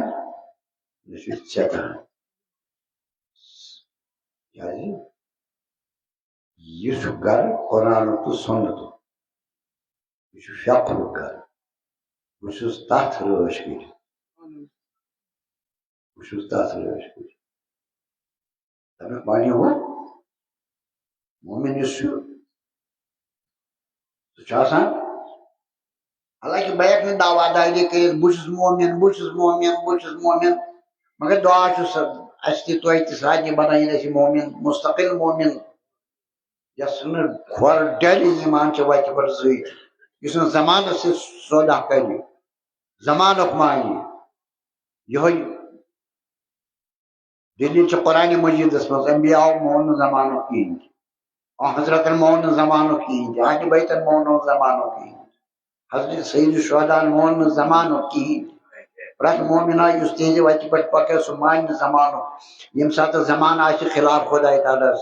[SPEAKER 1] نہ چھُ ژےٚ تانۍ کیٛازِ یہِ چھُ گرٕ قرآنُک تہٕ سُنتُک یہِ چھُ فقہُک گرٕ بہٕ چھُس تتھ رٲچھ کٔرِتھ تمیُک معنی ہُہ مومن یُس چھُ سُہ چھُ آسان حالانکہِ بہٕ ہیٚکہٕ نہٕ دعوا دٲری کٔرِتھ بہٕ چھُس مومن مگر دعا چھُس اَسہِ تہِ تۄہہِ تہِ سارنٕے بنٲیِن أسۍ مومن مستقل مومن یۄس نہٕ کھۄر ڈلہِ ایمان چہِ وتہِ پٮ۪ٹھ زٕے یُس نہٕ زمانس سۭتۍ سودا کرِ زمانُک معنی یِہوے دلیٖل چھِ قرآنِ مجیٖدس منٛز انبیاہو مون نہٕ زمانُک کِہیٖنۍ حضرتن مون نہٕ زمانُک کِہیٖنۍ اہلِ بیتن مون نہٕ زمانُک کِہیٖنۍ حضرت سید الشہداہن مون نہٕ زمانُک کِہیٖنۍ پرٛٮ۪تھ مومنا یُس تِہنٛزِ وتہِ پٮ۪ٹھ پکہِ سُہ مانہِ نہٕ زمانُک ییٚمہِ ساتہٕ زمانہٕ آسہِ خلاف خۄداے تعالیٰ ہس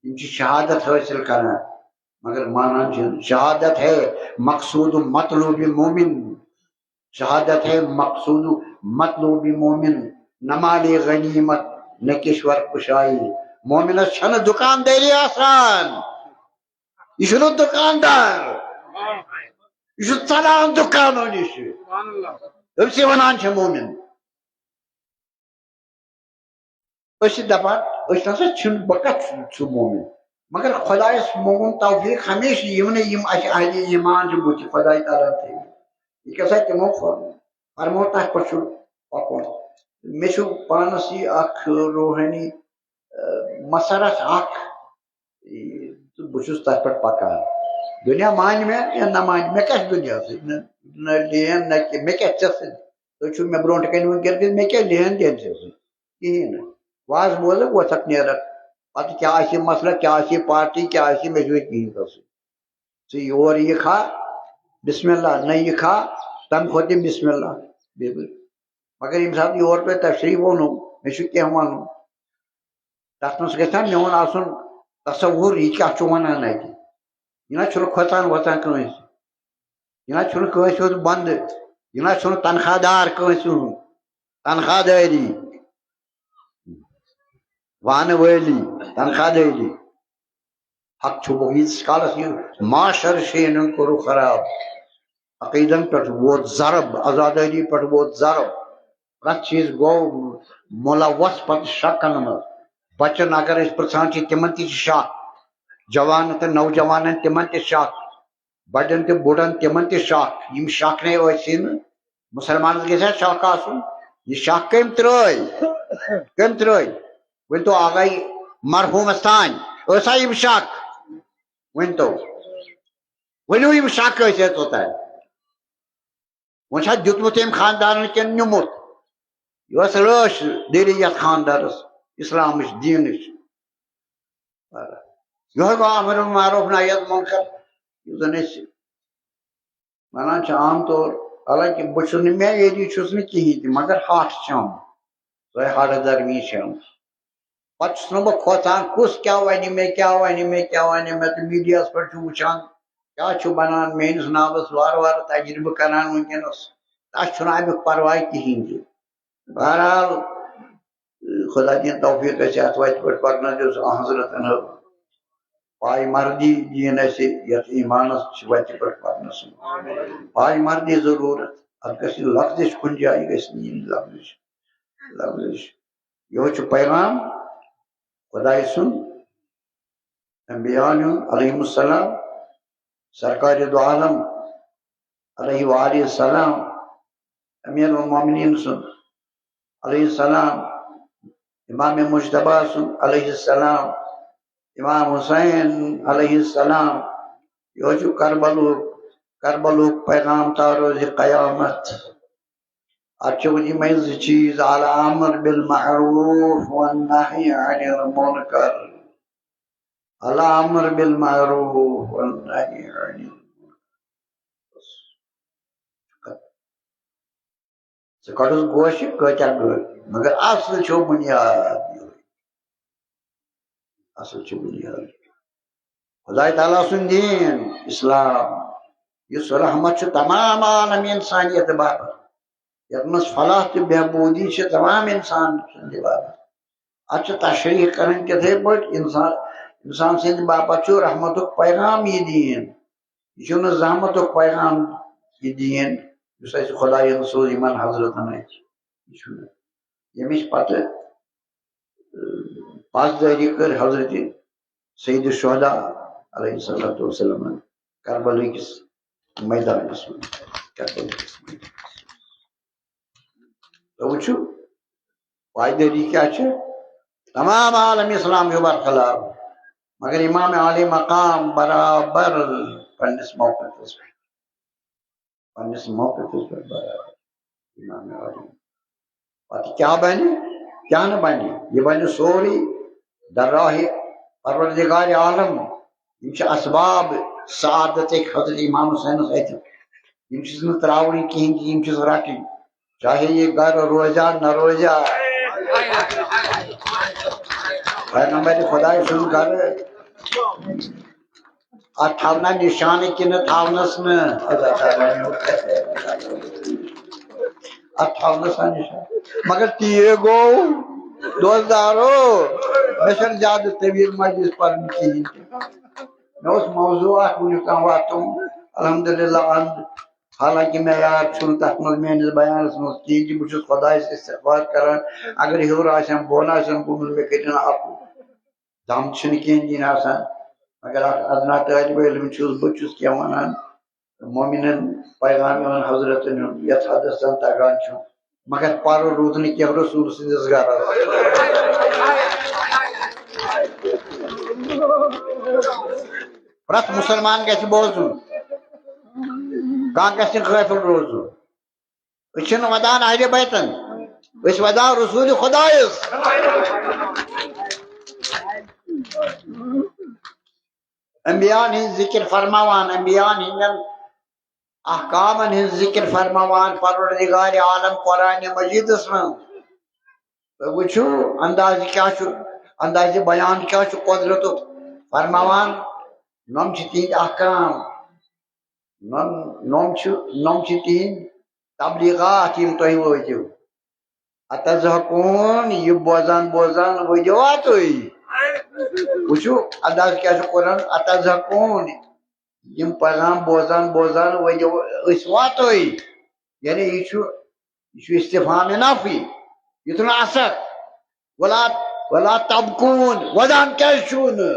[SPEAKER 1] یِم چھِ شہادت حٲصِل کران مگر مانان چھِنہٕ شہادت ہے مقصود مطلوب مومن شہادت ہے مقصود مطلوب مومن نہ مالِ غنیمت نہ کشور کشائی مومنس چھنہٕ دُکاندٲری آسان یہِ چھُنہٕ دُکاندار یہِ چھُ ژلان دُکانو نِش أمسٕے ونان چھِ مومن أسۍ چھِ دپان أسۍ نسا چھِنہٕ بہٕ کتھ چھُ مومن مگر خۄدایس موٚنگُن توفیٖق ہمیشہٕ یِم نہٕ یِم اَسہِ اہلِ ایمان چھِ بٕتھِ خۄداے تعالیٰ تھٲوِتھ یہِ کیٛاہ سا تِمو فرموو تتھ پٮ۪ٹھ چھُ پکن مے چھُ پانس یہ اکھ روحانی مسرت اکھ بہٕ تتھ پٮ۪ٹھ پکان دنیا مان مےٚ یا نہ مان مےٚ کیٛاہ چھُ دُنیا سۭتۍ نہ لین نہ کینٛہہ مےٚ کیٛاہ ژےٚ سۭتۍ تُہۍ چھِو مےٚ برونٛٹھ کَنہِ وٕنکٮ۪ن مےٚ کیٛاہ لین دین ژےٚ سۭتۍ کِہیٖنۍ نہٕ واز بوزکھ وۄتھکھ نیرکھ پتہٕ کیٛاہ آسہِ مسلہٕ کیٛاہ آسہِ پارٹی کیٛاہ آسہِ مےٚ چھُنہٕ کِہیٖنۍ تَتھ سۭتۍ ژٕ یور یِکھا بسم اللہ نہ یِکھا تَمہِ کھۄتہٕ تہِ بسم اللہ مگر ییٚمہِ ساتہٕ یور تۄہہِ تشریٖف ووٚنوٕ مےٚ چھُ کینٛہہ وَنُن تَتھ منٛز گژھِ نا میون آسُن تصوُر یہِ کیٛاہ چھُ وَنان اَتہِ یہِ نہ چھُنہٕ کھۄژان وۄژان کٲنٛسہِ یہِ نہ چھُنہٕ کٲنٛسہِ ہُنٛد بنٛدٕ یہِ نہ چھُنہٕ تنخواہ دار کٲنٛسہِ ہُنٛد تنخواہ دٲری وانہٕ وٲلی تنخواہ دٲری حق چھُ ییٖتِس کالس یہِ معاشر شیٖنن کوٚرُکھ خراب عقیٖدن پٮ۪ٹھ ووت ضرب آزادٲری پٮ۪ٹھ ووت ضرب پرٛٮ۪تھ چیٖز گوٚو مُلوث پتہٕ شکن منٛز بچن اگر أسۍ پرٛژھان چھِ تِمن تہِ چھِ شک جوانن تہٕ نوجوانن تِمن تہِ شک بڑٮ۪ن تہٕ بُڑن تِمن تہِ شک یِم شکنے ٲسی نہٕ مُسلمانس گژھِ ہا شک آسُن یہِ شک کٔمۍ ترٛٲے ؤنۍتو آگاے مرحوٗمس تانۍ ٲسا یِم شک ؤنۍتو ؤنِو یِم شک ٲسۍ توٚتانۍ وۄنۍ چھا دیُتمُت أمۍ خاندانن کِنہٕ نیُمُت یہِ ٲس رٲچھ دٔری یتھ خاندانس اسلامٕچ دیٖنٕچ یِہوے گوٚو امر بالمعروف نہی عن المنکر یُس زن أسۍ ونان چھِ عام طور حالانکہِ بہٕ چھُس نہٕ معیٲری چھُس نہٕ کِہیٖنۍ تہِ مگر ہٹھ چھم سۄے ہٹھ دھرمی چھم پتہٕ چھُس نہٕ بہٕ کھوژان کُس کیٛاہ وَنہِ مےٚ تہٕ میٖڈیاہس پٮ۪ٹھ چھُ وٕچھان کیٛاہ چھُ بنان میٲنِس ناوس وارٕ وارٕ تجربہٕ کران وٕنکٮ۪نس تس چھُنہٕ امیُک پرواے کِہیٖنۍ تہِ بہرحال خۄدا دِیِن توفیٖق اَسہِ اتھ وتہِ پٮ۪ٹھ پکنٲوِس حضرتن پاے مردی دِیِن اَسہِ یتھ ایٖمانس چھِ وتہِ پٮ۪ٹھ پکنس پاے مردی ضروٗرت اتھ گژھِ لفظٕچ کُنہِ جایہِ گژھِ نہٕ یِنۍ لفظٕچ یِہوے چھُ پیغام خۄداے سُنٛد انبیاءن ہُنٛد علیہم السلام سرکارِ دو عالم علیہ وآلہ السلام امیر المومنین سُنٛد علیہ السلام امام مجتبیٰ سُنٛد علیہ السلام امام حسین علیہ السلام یِہوے چھُ کربلُک پیغام تا روزِ قیامت اتھ چھِ یِمے زٕ چیٖز الامر بالمعروف والنہی عن المنکر الامر بالمعروف والنہی عن ژٕ کڑُس گوشہِ کۭتیاہ گٔے مگر اصل چھُ بُنیاد خۄداے تعالیٰ سُنٛد دیٖن اسلام یُس رحمت چھُ تمام عالم انسانیت باپتھ یتھ منٛز فلاح تہٕ بہبوٗدی چھِ تمام انسان سٕنٛدِ باپتھ اتھ چھِ تشریح کرٕنۍ تِتھٕے پٲٹھۍ انسان سٕنٛدِ باپتھ چھُ رحمتُک پیغام یہِ دیٖن یہِ چھُنہٕ زحمتُک پیغام یہِ دیٖن یُس اَسہِ خۄدایَن سوٗز یِمن حضرتن اَتھِ یہِ چھُنہٕ ییٚمِچ پتہٕ پاسدٲری کٔر حضرت سید الشہداء علیہ الصلوۃ والسلام کربلٕکِس میدانس منٛز تُہۍ وٕچھِو پایدٲری کیٛاہ چھِ تمام عالم اسلام چھُ برخلاف مگر امام عالی مقام برابر پننِس موقفس پٮ۪ٹھ برابر امام عالی پتہٕ کیٛاہ بنہِ کیٛاہ نہٕ بنہِ یہِ بنہِ سورُے درراہِ پروردگارِ عالم یِم چھِ اسباب سعادتٕکۍ حضرت امام حسینس اتھِ یِم چھِس نہٕ تراوٕنۍ کِہیٖنۍ یِم چھِس رٹٕنۍ چاہے یہِ گرٕ روزیا نہ روزیا پیغمبرِ خۄداے سُنٛد گرٕ اتھ تھاونا نِشانہٕ کِنہٕ تھاونس نہٕ اتھ تھاونس نِشانہٕ مگر تی گوٚو دوستدارو مےٚ چھنہٕ زیادٕ طویٖل مجلس پرٕنۍ کِہیٖنۍ تہِ مےٚ اوس موضوٗع اکھ وُنیُک تام واتُن الحمدللہ حالانکہِ مےٚ یاد چھُنہٕ تتھ منٛز میٲنِس بیانس منٛز کِہیٖنۍ تہِ بہٕ چھُس خۄدایس استغفار کران اگر ہیوٚر آسٮ۪م بۄن آسٮ۪م گوٚمُت مےٚ کٔرِنۍ عفو دم چھِنہٕ کینٛہہ دِنۍ آسان مگر اکھ ادنا طٲلبہِ علم چھُس بہٕ چھُس کینٛہہ ونان مومِنن پیغام یِوان حضرتن ہُنٛد یتھ حدس زن تگان چھُ مگر پارو رود نہیں کیا رسول سندس گھرس پرت مسلمان گژھِ بوزُن کانٛہہ گژھِ نہٕ غٲفِل روزُن أسۍ چھِنہٕ ودان اہلِ بیتن أسۍ ودان رسوٗلِ خۄدایس انبیاءن ہٕنٛز ذکر فرماوان انبیاءن ہٕنٛدٮ۪ن احکامن ہٕنٛز ذکر فرماوان پروردگارِ عالم قرآنِ مجیدس منٛز تُہۍ وٕچھِو اندازِ کیٛاہ چھُ اندازِ بیان کیٛاہ چھُ قۄدرتُک فرماوان نۄم چھِ تِہنٛدۍ احکام نۄم چھِ تِہنٛدۍ تبلیغات یِم تۄہہِ وٲتِو اتزہکوٗن یہِ بوزان بوزان ؤدِوا تُہۍ وٕچھِو انداز کیٛاہ چھُ قرآن اتزہکوٗن یِم پیغام بوزان بوزان ؤدِو أسۍ وا تُہۍ یعنی یہِ چھُ استفہام نفی یہِ چھُنہٕ اثر ولا تبکوٗن ودان کیٛازِ چھُو نہٕ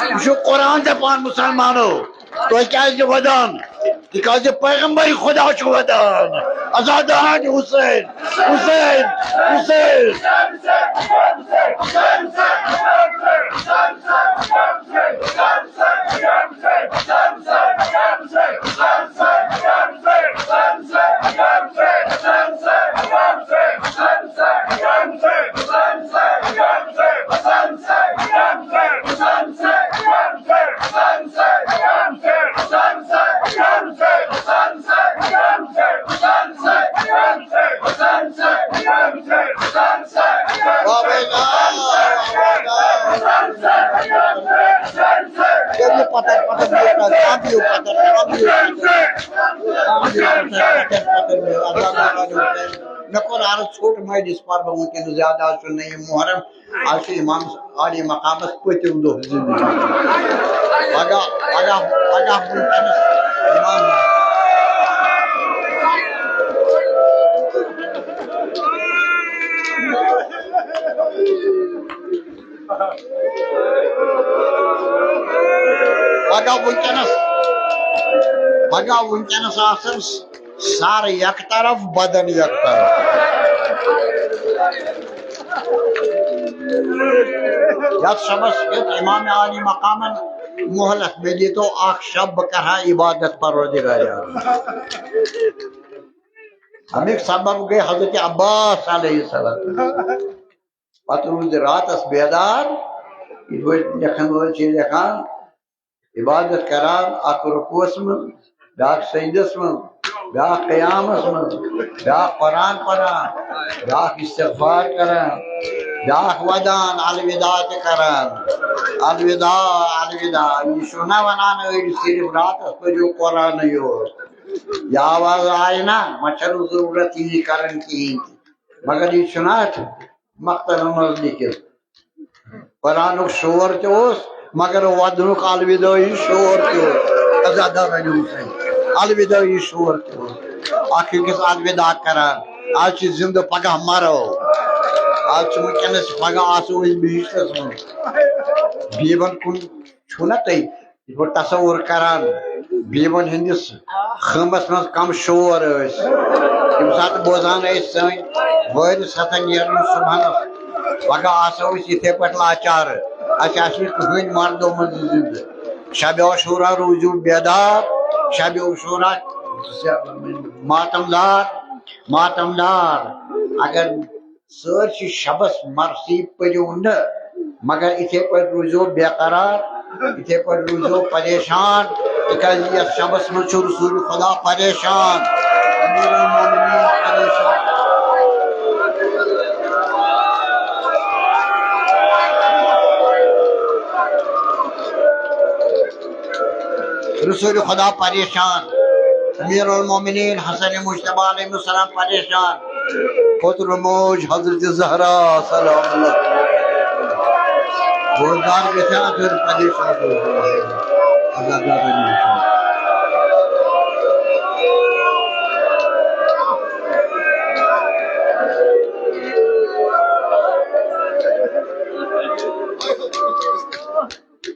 [SPEAKER 1] یہِ چھُ قرآن دپان مُسلمانو تُہۍ کیٛازِ ودان تِکیٛازِ پیغمبر خدا چھُ ودان آزادان حُسین حُسین حُسین مےٚ کوٚر عرض ژھوٚٹ مٲلِس پَرٕ بہٕ وٕنکٮ۪نس زیادٕ آز چھُ نٔیِم محرم آز چھُ اِمام عالی مقامس پٔتِم دۄہ زندگی پگاہ وٕنکٮ۪نس اِمام پگاہ وٕنکٮ۪نس آسان سر یک طرف بدن یک طرف یتھ شبس ہیوٚت امام عالی مقامن مہلت مےٚ دیٖتو اکھ شب بہٕ کرٕ ہا عبادت پروردگارِ عالم امیُک سبب گٔے حضرت عباس علیہ السلام پتہٕ روٗدۍ راتس بیدار یِتھ پٲٹھۍ لیکھن وٲلۍ چھِ لیکھان عبادت کران اکھ رُکوٗعس منٛز بیاکھ سجدس منٛز بیاکھ قیامس منٛز بیاکھ قرآن پران بیاکھ استغفار کران بیاکھ ودان الوداع تہِ کران الوداع الوداع یہِ چھُو نہ ونان أڑۍ صرف راتس پٔرِو قرآنٕے یوت یہِ آواز آیہِ نا وۄنۍ چھنہٕ ضروٗرت یی کرٕنۍ کِہیٖنۍ تہِ مگر یہِ چھُنہ اتھ مخترن منٛز لیکھِتھ قرآنُک شور تہِ اوس مگر ودنُک الودٲعی شور تہِ اوس عزادار علی حسین الودٲعی شور تہِ اوس اکھ أکِس الوداع کران آز چھِ زندٕ پگاہ مرو آز چھُ وٕنکٮ۪نس پگاہ آسو أسۍ بہشتس منٛز بیٖبن کُن چھُو نا تُہۍ یِتھ پٲٹھۍ تصور کران بیٖبن ہٕنٛدِس خۭمس منٛز کم شور ٲسۍ ییٚمہِ ساتہٕ بوزان ٲسۍ سٲنۍ وٲرِث ہسا نیرن صبحنس پگاہ آسو أسۍ یِتھے پٲٹھۍ لاچارٕ اَسہِ آسہِ نہٕ کٕہٕنۍ مردو منٛز زندٕ شبِ عاشوٗرا روٗزِو بیدار شبِ عاشوٗرا ماتمدار اگر سٲرسٕے شبس مرثی پٔرِو نہٕ مگر یِتھے پٲٹھۍ روٗزِو بے قرار یِتھے پٲٹھۍ روٗزِو پریشان تِکیٛازِ یتھ شبس منٛز چھُ رسوٗلِ خۄدا پریشان أمیٖر المومنیٖن پریشان رسول خدا پریشان امیر المومنین حسن مجتبی علیہ السلام پریشان پتر موج حضرت زہرا سلام اللہ بوزدار گژھان پھر پریشان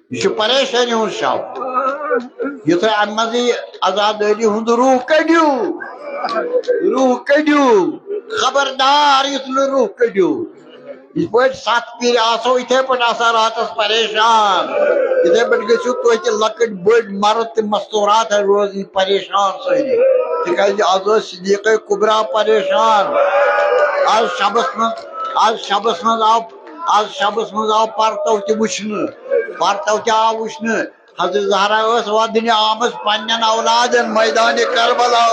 [SPEAKER 1] یہ چھُ پریشٲنی ہُنٛد شب یُتھُے امہِ منٛزٕے آزادٲری ہُنٛد روح کٔڑِو
[SPEAKER 2] خبردار یُتھ نہٕ روح کٔڑِو یِتھ پٲٹھۍ 7 پِرِ آسو یِتھے پٲٹھۍ آسان راتس پریشان یِتھے پٲٹھۍ گٔژھِو تُہۍ تہِ لۄکٕٹۍ بٔڑۍ مرد تہِ مستوٗرات روزٕنۍ پریشان سٲری تِکیازِ آز ٲس صدیقہ کبرا پریشان آز شبس منٛز آو پرتو تہِ وٕچھنہٕ پرتو تہِ آو وٕچھنہٕ حضرت زہرا ٲس ودنہِ آمٕژ پننٮ۪ن اولادن میدانِ کربلا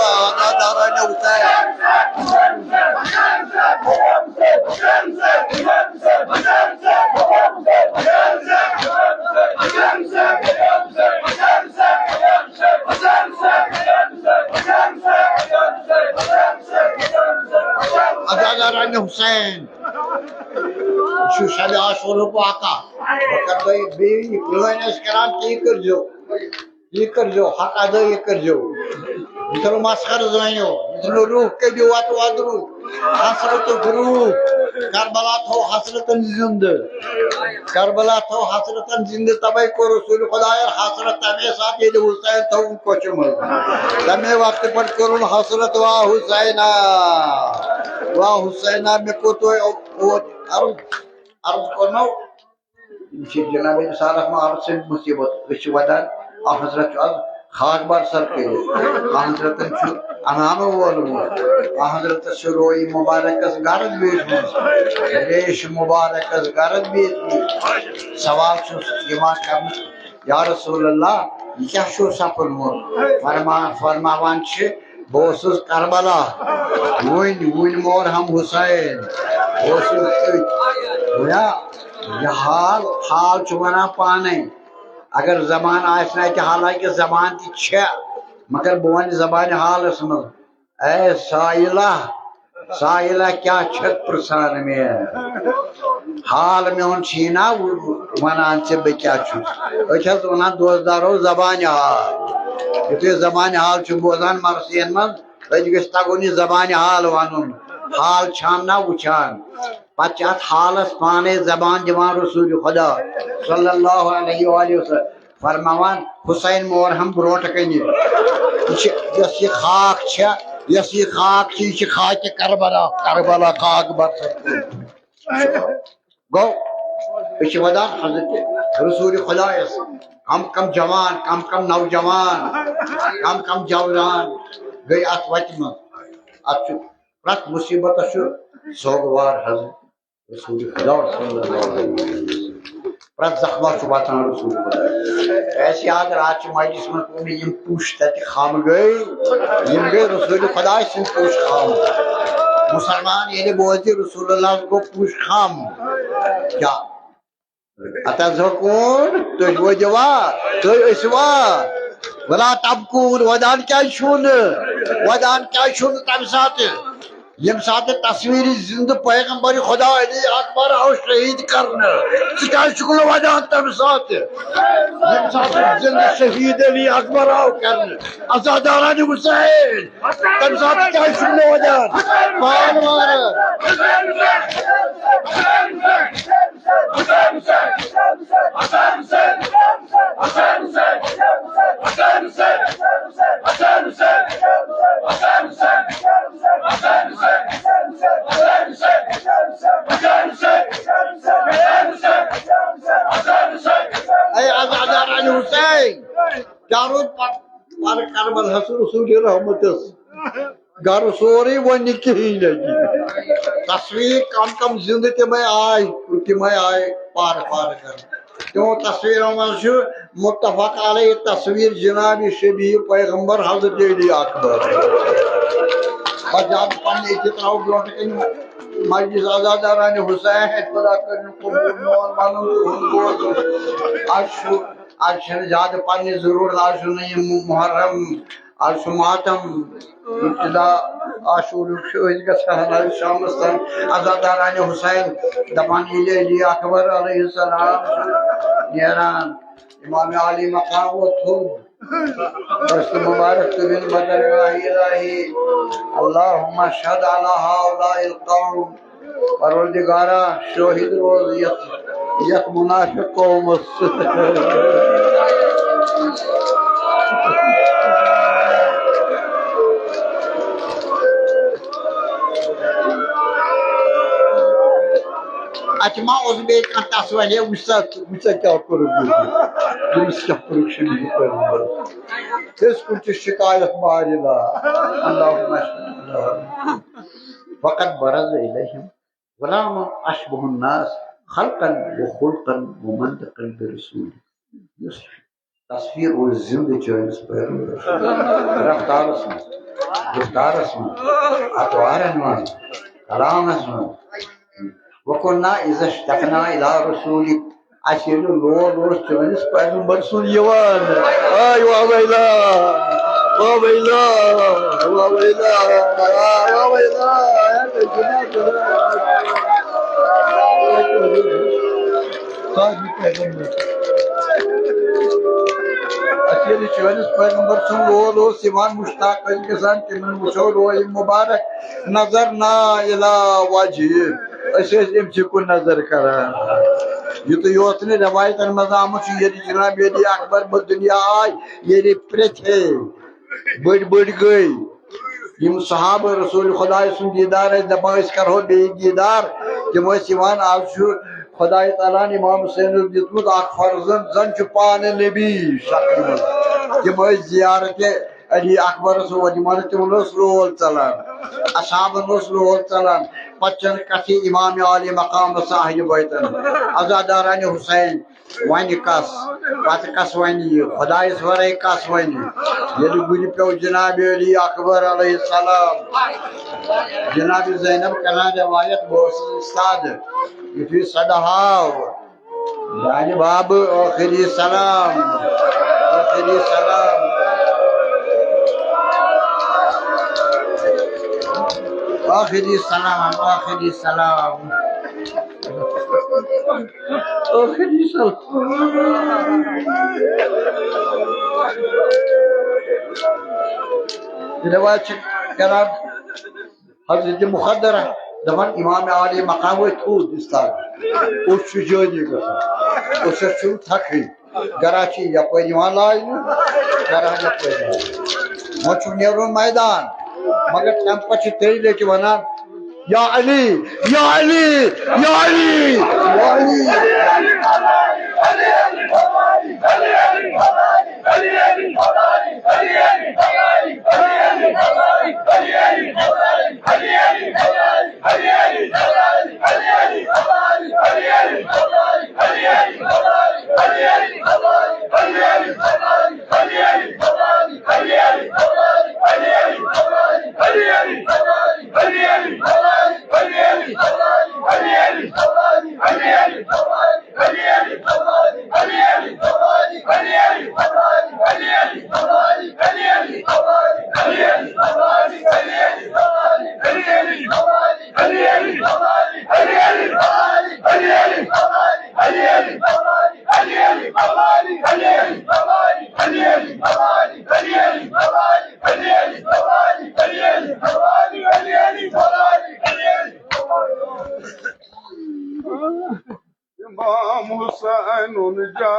[SPEAKER 2] عزادارانہِ حسین شب عاشورُک واقع اگر تُہۍ بیٚیہِ یہِ پرٛٲنۍ ٲسۍ کران تی کٔرزیو حق ادٲیی کٔرزیو یہِ چھُنہٕ مسخرٕ زٲنِو یہِ چھُنہٕ روح کٔڑِو وتہٕ وۄدرو حسرتُک روح کربلا تھوٚو حسرتن زندٕ کربلا تھوٚو حسرتن زندٕ تَوے کوٚر رسول خۄداین حسرت تمے ساتہٕ ییٚلہِ حُسین تھوٚوُن کوچہِ منٛز تمے وقتہٕ پٮ۪ٹھ کوٚرُن حسرت واہ حُسینا مےٚ کوٚر تۄہہِ اوت عرض کوٚرنو یِم چھِ جناب رسالس منٛز عرض سٕنٛز مُصیبت أسۍ چھِ ودان حضرت چھُ آز خاک بار سر کٔرِتھ حضرتن چھُ انانو وولمُت حضرتس چھُ رویی مبارکس گرد بیٖٹھمٕژ ریش مبارکس گرد بیٖٹھمٕژ سوال چھُس یِوان کرنہٕ یا رسول اللہ یہِ کیاہ چھُو سپُدمُت فرماوان چھِ بہٕ اوسُس کربلا وُنۍ مور ہم حُسین بہٕ اوسُس أتۍ یہ حال چھُ ونان پانے اگر زبان آسہِ نہٕ اَتہِ حالانکہِ زبان تہِ چھےٚ مگر بہٕ ونہٕ زبانہِ حالس منٛز اے سایلہ کیاہ چھکھ پرژھان مےٚ حال میون چھُی نا ونان ژےٚ بہٕ کیاہ چھُس أسۍ حظ ونان دوستدارو زبانہِ حال یُتھُے زبانہِ حال چھُ بوزان مرثین منٛز أسۍ گژھِ تگُن یہِ زبانہِ حال ونُن حال چھان نا وٕچھان پتہٕ چھِ اتھ حالس پانے زبان دِوان رسول خدا صلی اللہ علیہ وآلہ وسلم فرماوان حُسین مور ہم برونٛٹھ کنہِ یۄس یہِ خاک چھےٚ یہِ چھِ خاکہِ کربلا خاک برسر گوٚو أسۍ چھِ ودان حضرت رسول خدایس کم جوان کم نوجوان کم جوان گٔے اتھ وتہِ منٛز اتھ چھُ پرٛٮ۪تھ مُصیبتس چھُ سوگوار حضرت رسول خدا صلی اللہ علیہ وسلم پرٛٮ۪تھ زخمس چھُ واتان رسول خدا اَسہِ یاد راتھ چھِ مجلس منٛز مےٚ یِم پوش تتہِ خم گٔے یِم گٔے رسول خدا سٕنٛدۍ پوش خم مسلمان ییٚلہِ بوزِ رسول اللہ گوٚو پوش خم کیٛاہ اتھ حظ ہوکُن تُہۍ بوٗزِوا تُہۍ ٲسوا ولا تبکوٗن ودان کیٛازِ چھُو نہٕ تمہِ ساتہٕ ییٚمہِ ساتہٕ تصویٖرِ زندٕ پیغمبر خدا علی اکبر آو شہیٖد کرنہٕ ژٕ کیٛازِ چھُکھ نہٕ ودان تمہِ ساتہٕ ییٚمہِ ساتہٕ زندٕ شہیٖد علی اکبر آو کرنہٕ عزادارانہِ حُسین تمہِ ساتہٕ کیٛازِ چھُکھ نہٕ ودان پان وارٕ حُسین کیٛاہ روٗد پتہٕ کربلہس رسول رحمتس گرٕ سورُے وۄنۍ نہٕ کِہیٖنۍ تصویٖر کم زندٕ تِمے آے پارٕ کرنہٕ تِمو تصویٖرو منٛز چھُ متفق علیہ تصویٖر جناب شبیہ پیغمبر حضرت علی اکبر پتہٕ زیادٕ پننہِ أتھۍ تراوو برونٛٹھ کنہِ مجلس عزادارانہِ حُسین خدا کٔرِنۍ قبوٗل میون ونُن تُہُنٛد بوزُن آز چھنہٕ زیادٕ پننہِ ضروٗرت آز چھُنہٕ یہِ محرم آز چھُ ماتم ابتدا عاشوٗرُک چھُ أسۍ گژھان آز شامس تام عزادارانہِ حُسین دپان ییٚلہِ علی اکبر علیہ السلام چھُ نیران امام علی مقام ووت تھوٚد دست مبارک تُلِن بدرگاہ الہی اللہم اشہد علی ہؤلاء القوم پروردگارا شٲہِد روز یتھ منافق قومس اچما اوس بے کان تس ونے وچا کیا کرو اس کیا کرو شبی اس کو شکایت مارلا اللهم فقط برز الیہم غلام اشبہ الناس خلقا وخلقا ومنطقا برسول تصویر اور زندہ چانس رفتارس من گفتارس من اطوارن من کلامس من وكنا اذا اشتقنا الى رسول اشيل لور روز چانس پیغمبر سن یوان اي وابيلا وابيلا وابيلا وابيلا اخیر چانس پیغمبر سن لور روز سیوان مشتاق کے ساتھ تمن وچو روی مبارک نظر نا الى وجه اس کو نظر کران یہ تو یوتنے روایتن مز آمت یہ جناب یہ اکبر بد دنیا آئی یہ پرت ہے بڑ گئی یم صحابہ رسول خدا سن دیدار دپان اس کرو بے دیدار تم یوان آج خدا تعالیٰ نے امام حسین دتمت اخ فرزند زن چھ پان نبی شکل من تم زیارت علی اکبر تمہن تمن لول چلان اصحابن لول چلان پچن کتھی امام عالی مقام صاحب بیتن عزاداران حسین ون کس پتہ کس ون خدائس ورے کس ون یل گر پیو جناب علی اکبر علیہ السلام جناب زینب کران روایت بہت استاد یتھی صدہاو یعنی باب آخری سلام آخری سلام آخری سلام آخری سلام آخری سلام روایت کران حضرت مخدرہ دپان امام عالی مقام تھود استاد اس جانی گھان اس تھکن گرا یپر لائن گرا یپر وہ نیرون میدان مگر تم پہ تری لٹہ ونان یا علی یا علی یا علی یا
[SPEAKER 3] امام حسین جا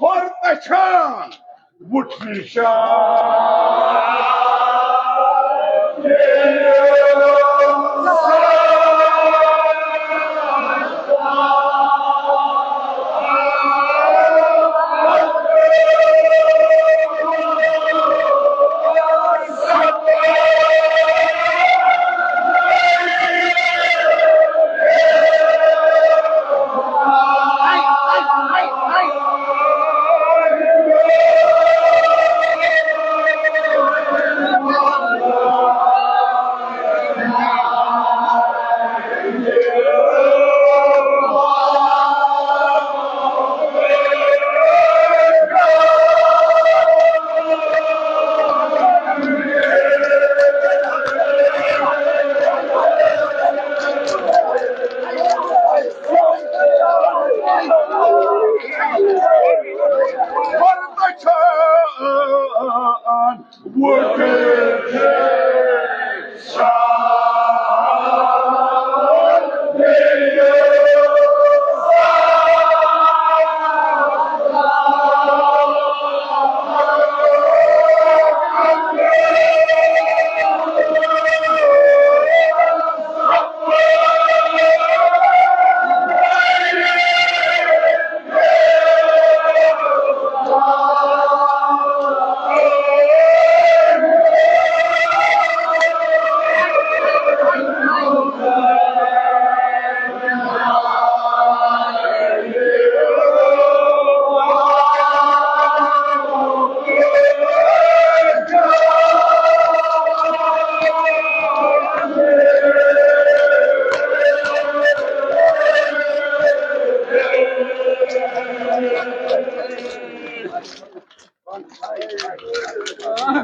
[SPEAKER 3] Hortaçan, Butmişan. Hortaçan,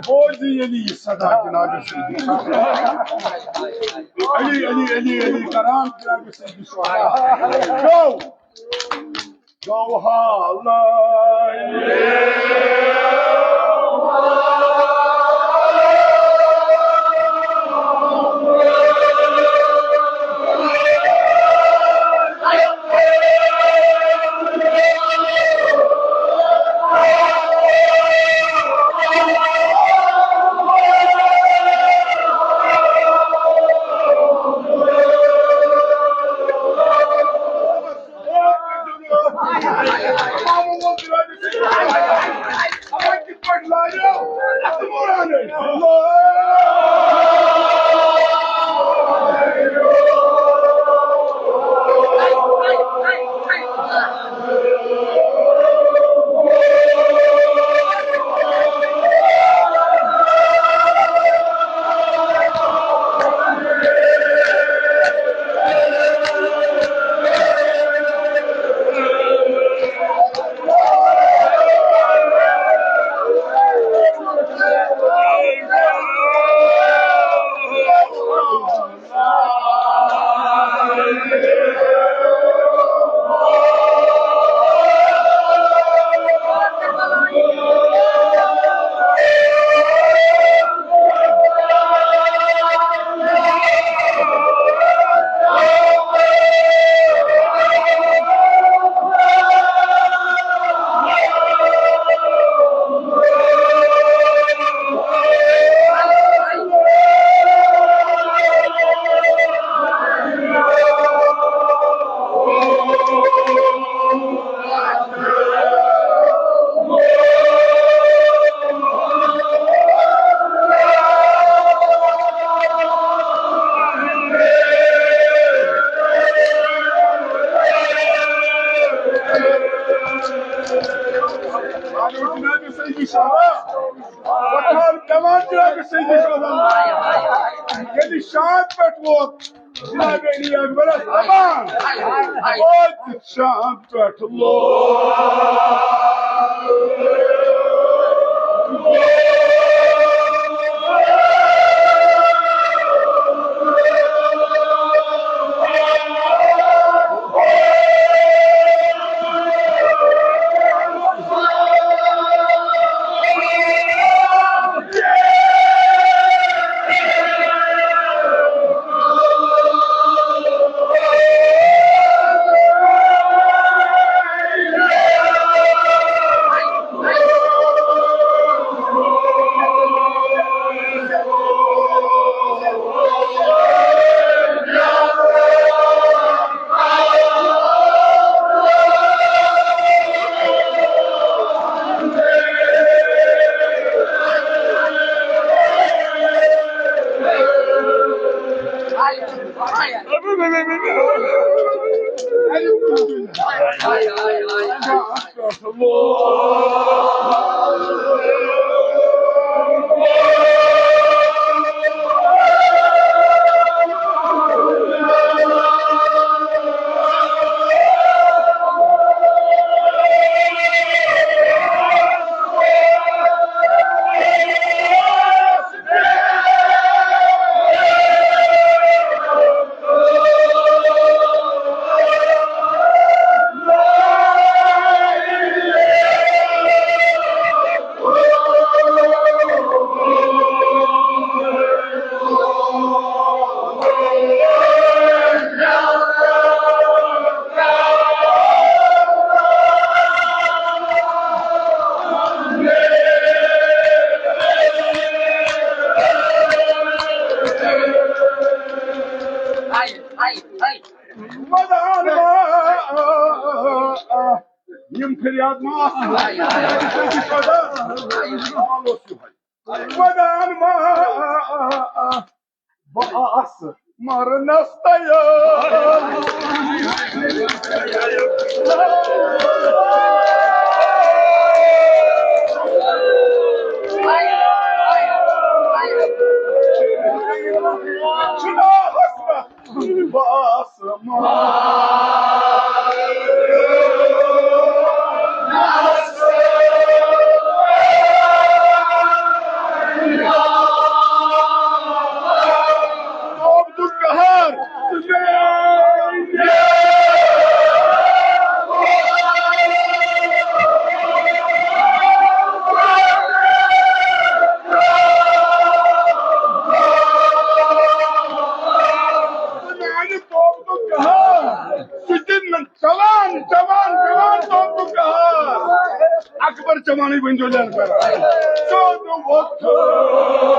[SPEAKER 3] Bozi yeli sada Cenab-ı Seyyid. Ali Karam Cenab-ı Seyyid Şuhada. Go! Go halay. Yedi şahat petwok. Cenab-ı Ali Akbar aman. Oy şahat petwok. يمكن يا ما ودان ما باص مرنا شنو حسبه باص Jamani Benjolan so the water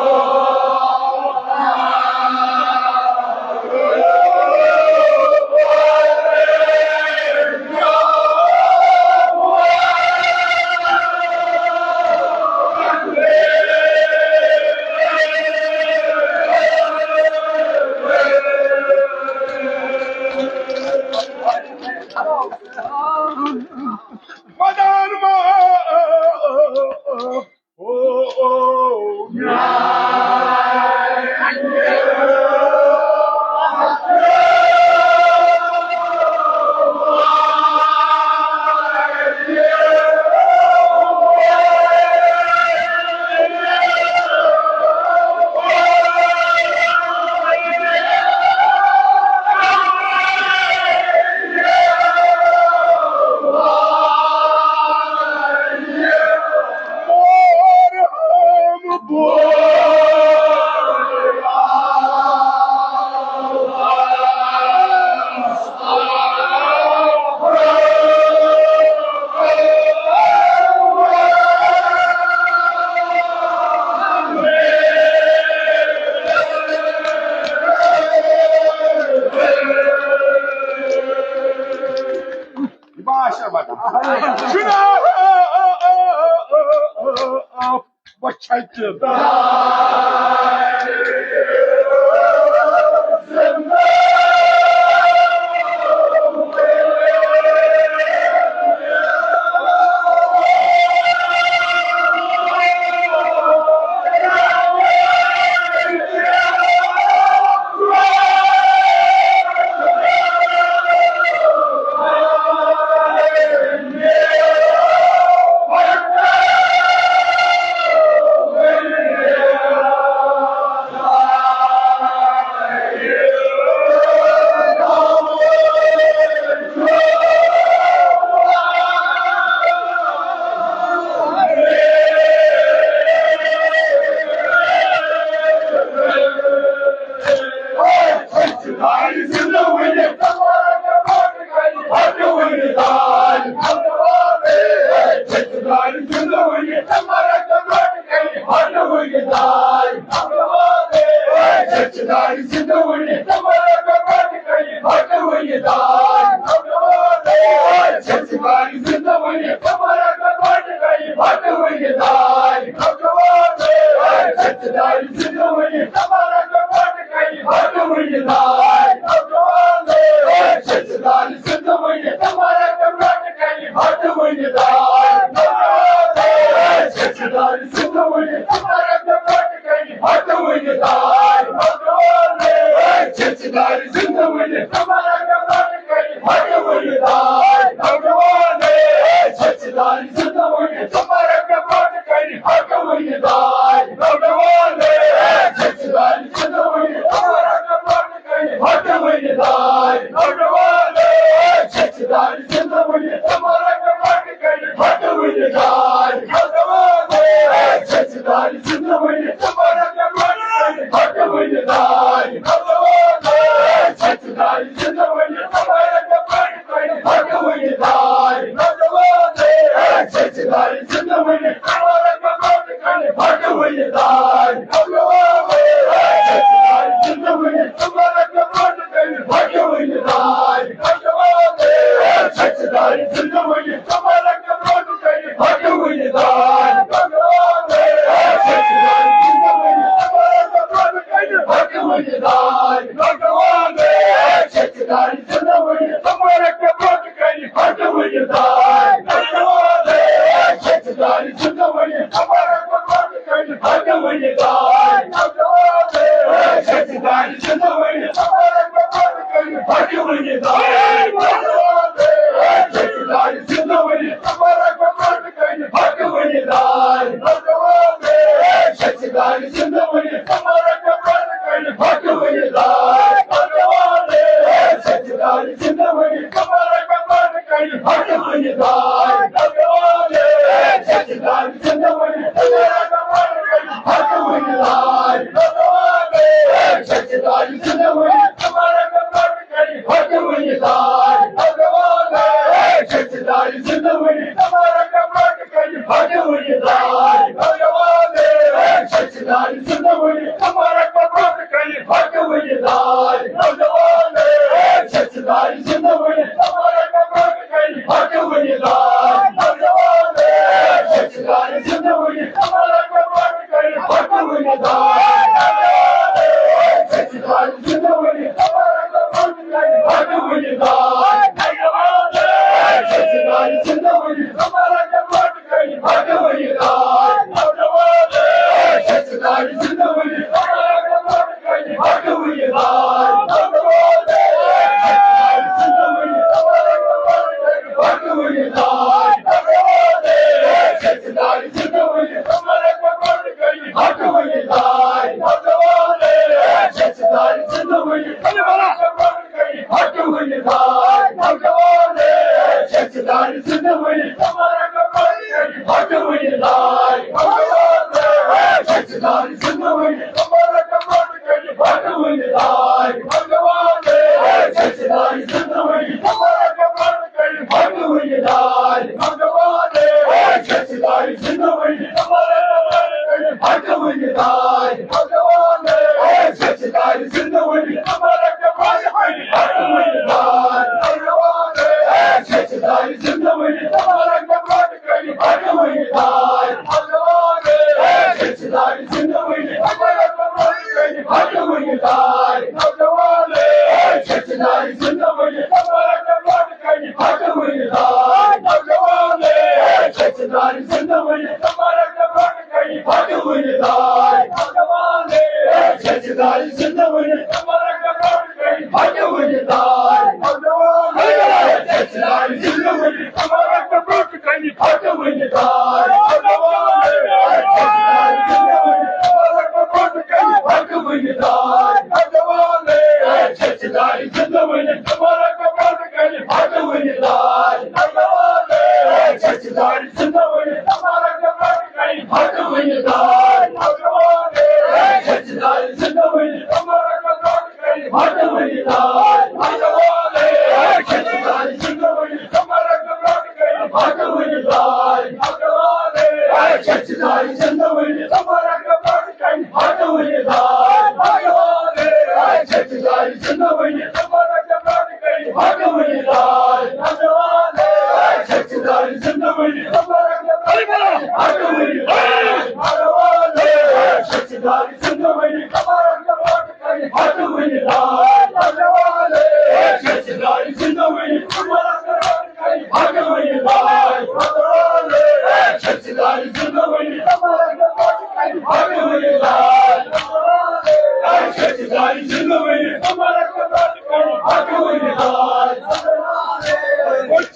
[SPEAKER 3] Come on.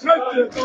[SPEAKER 3] چھچ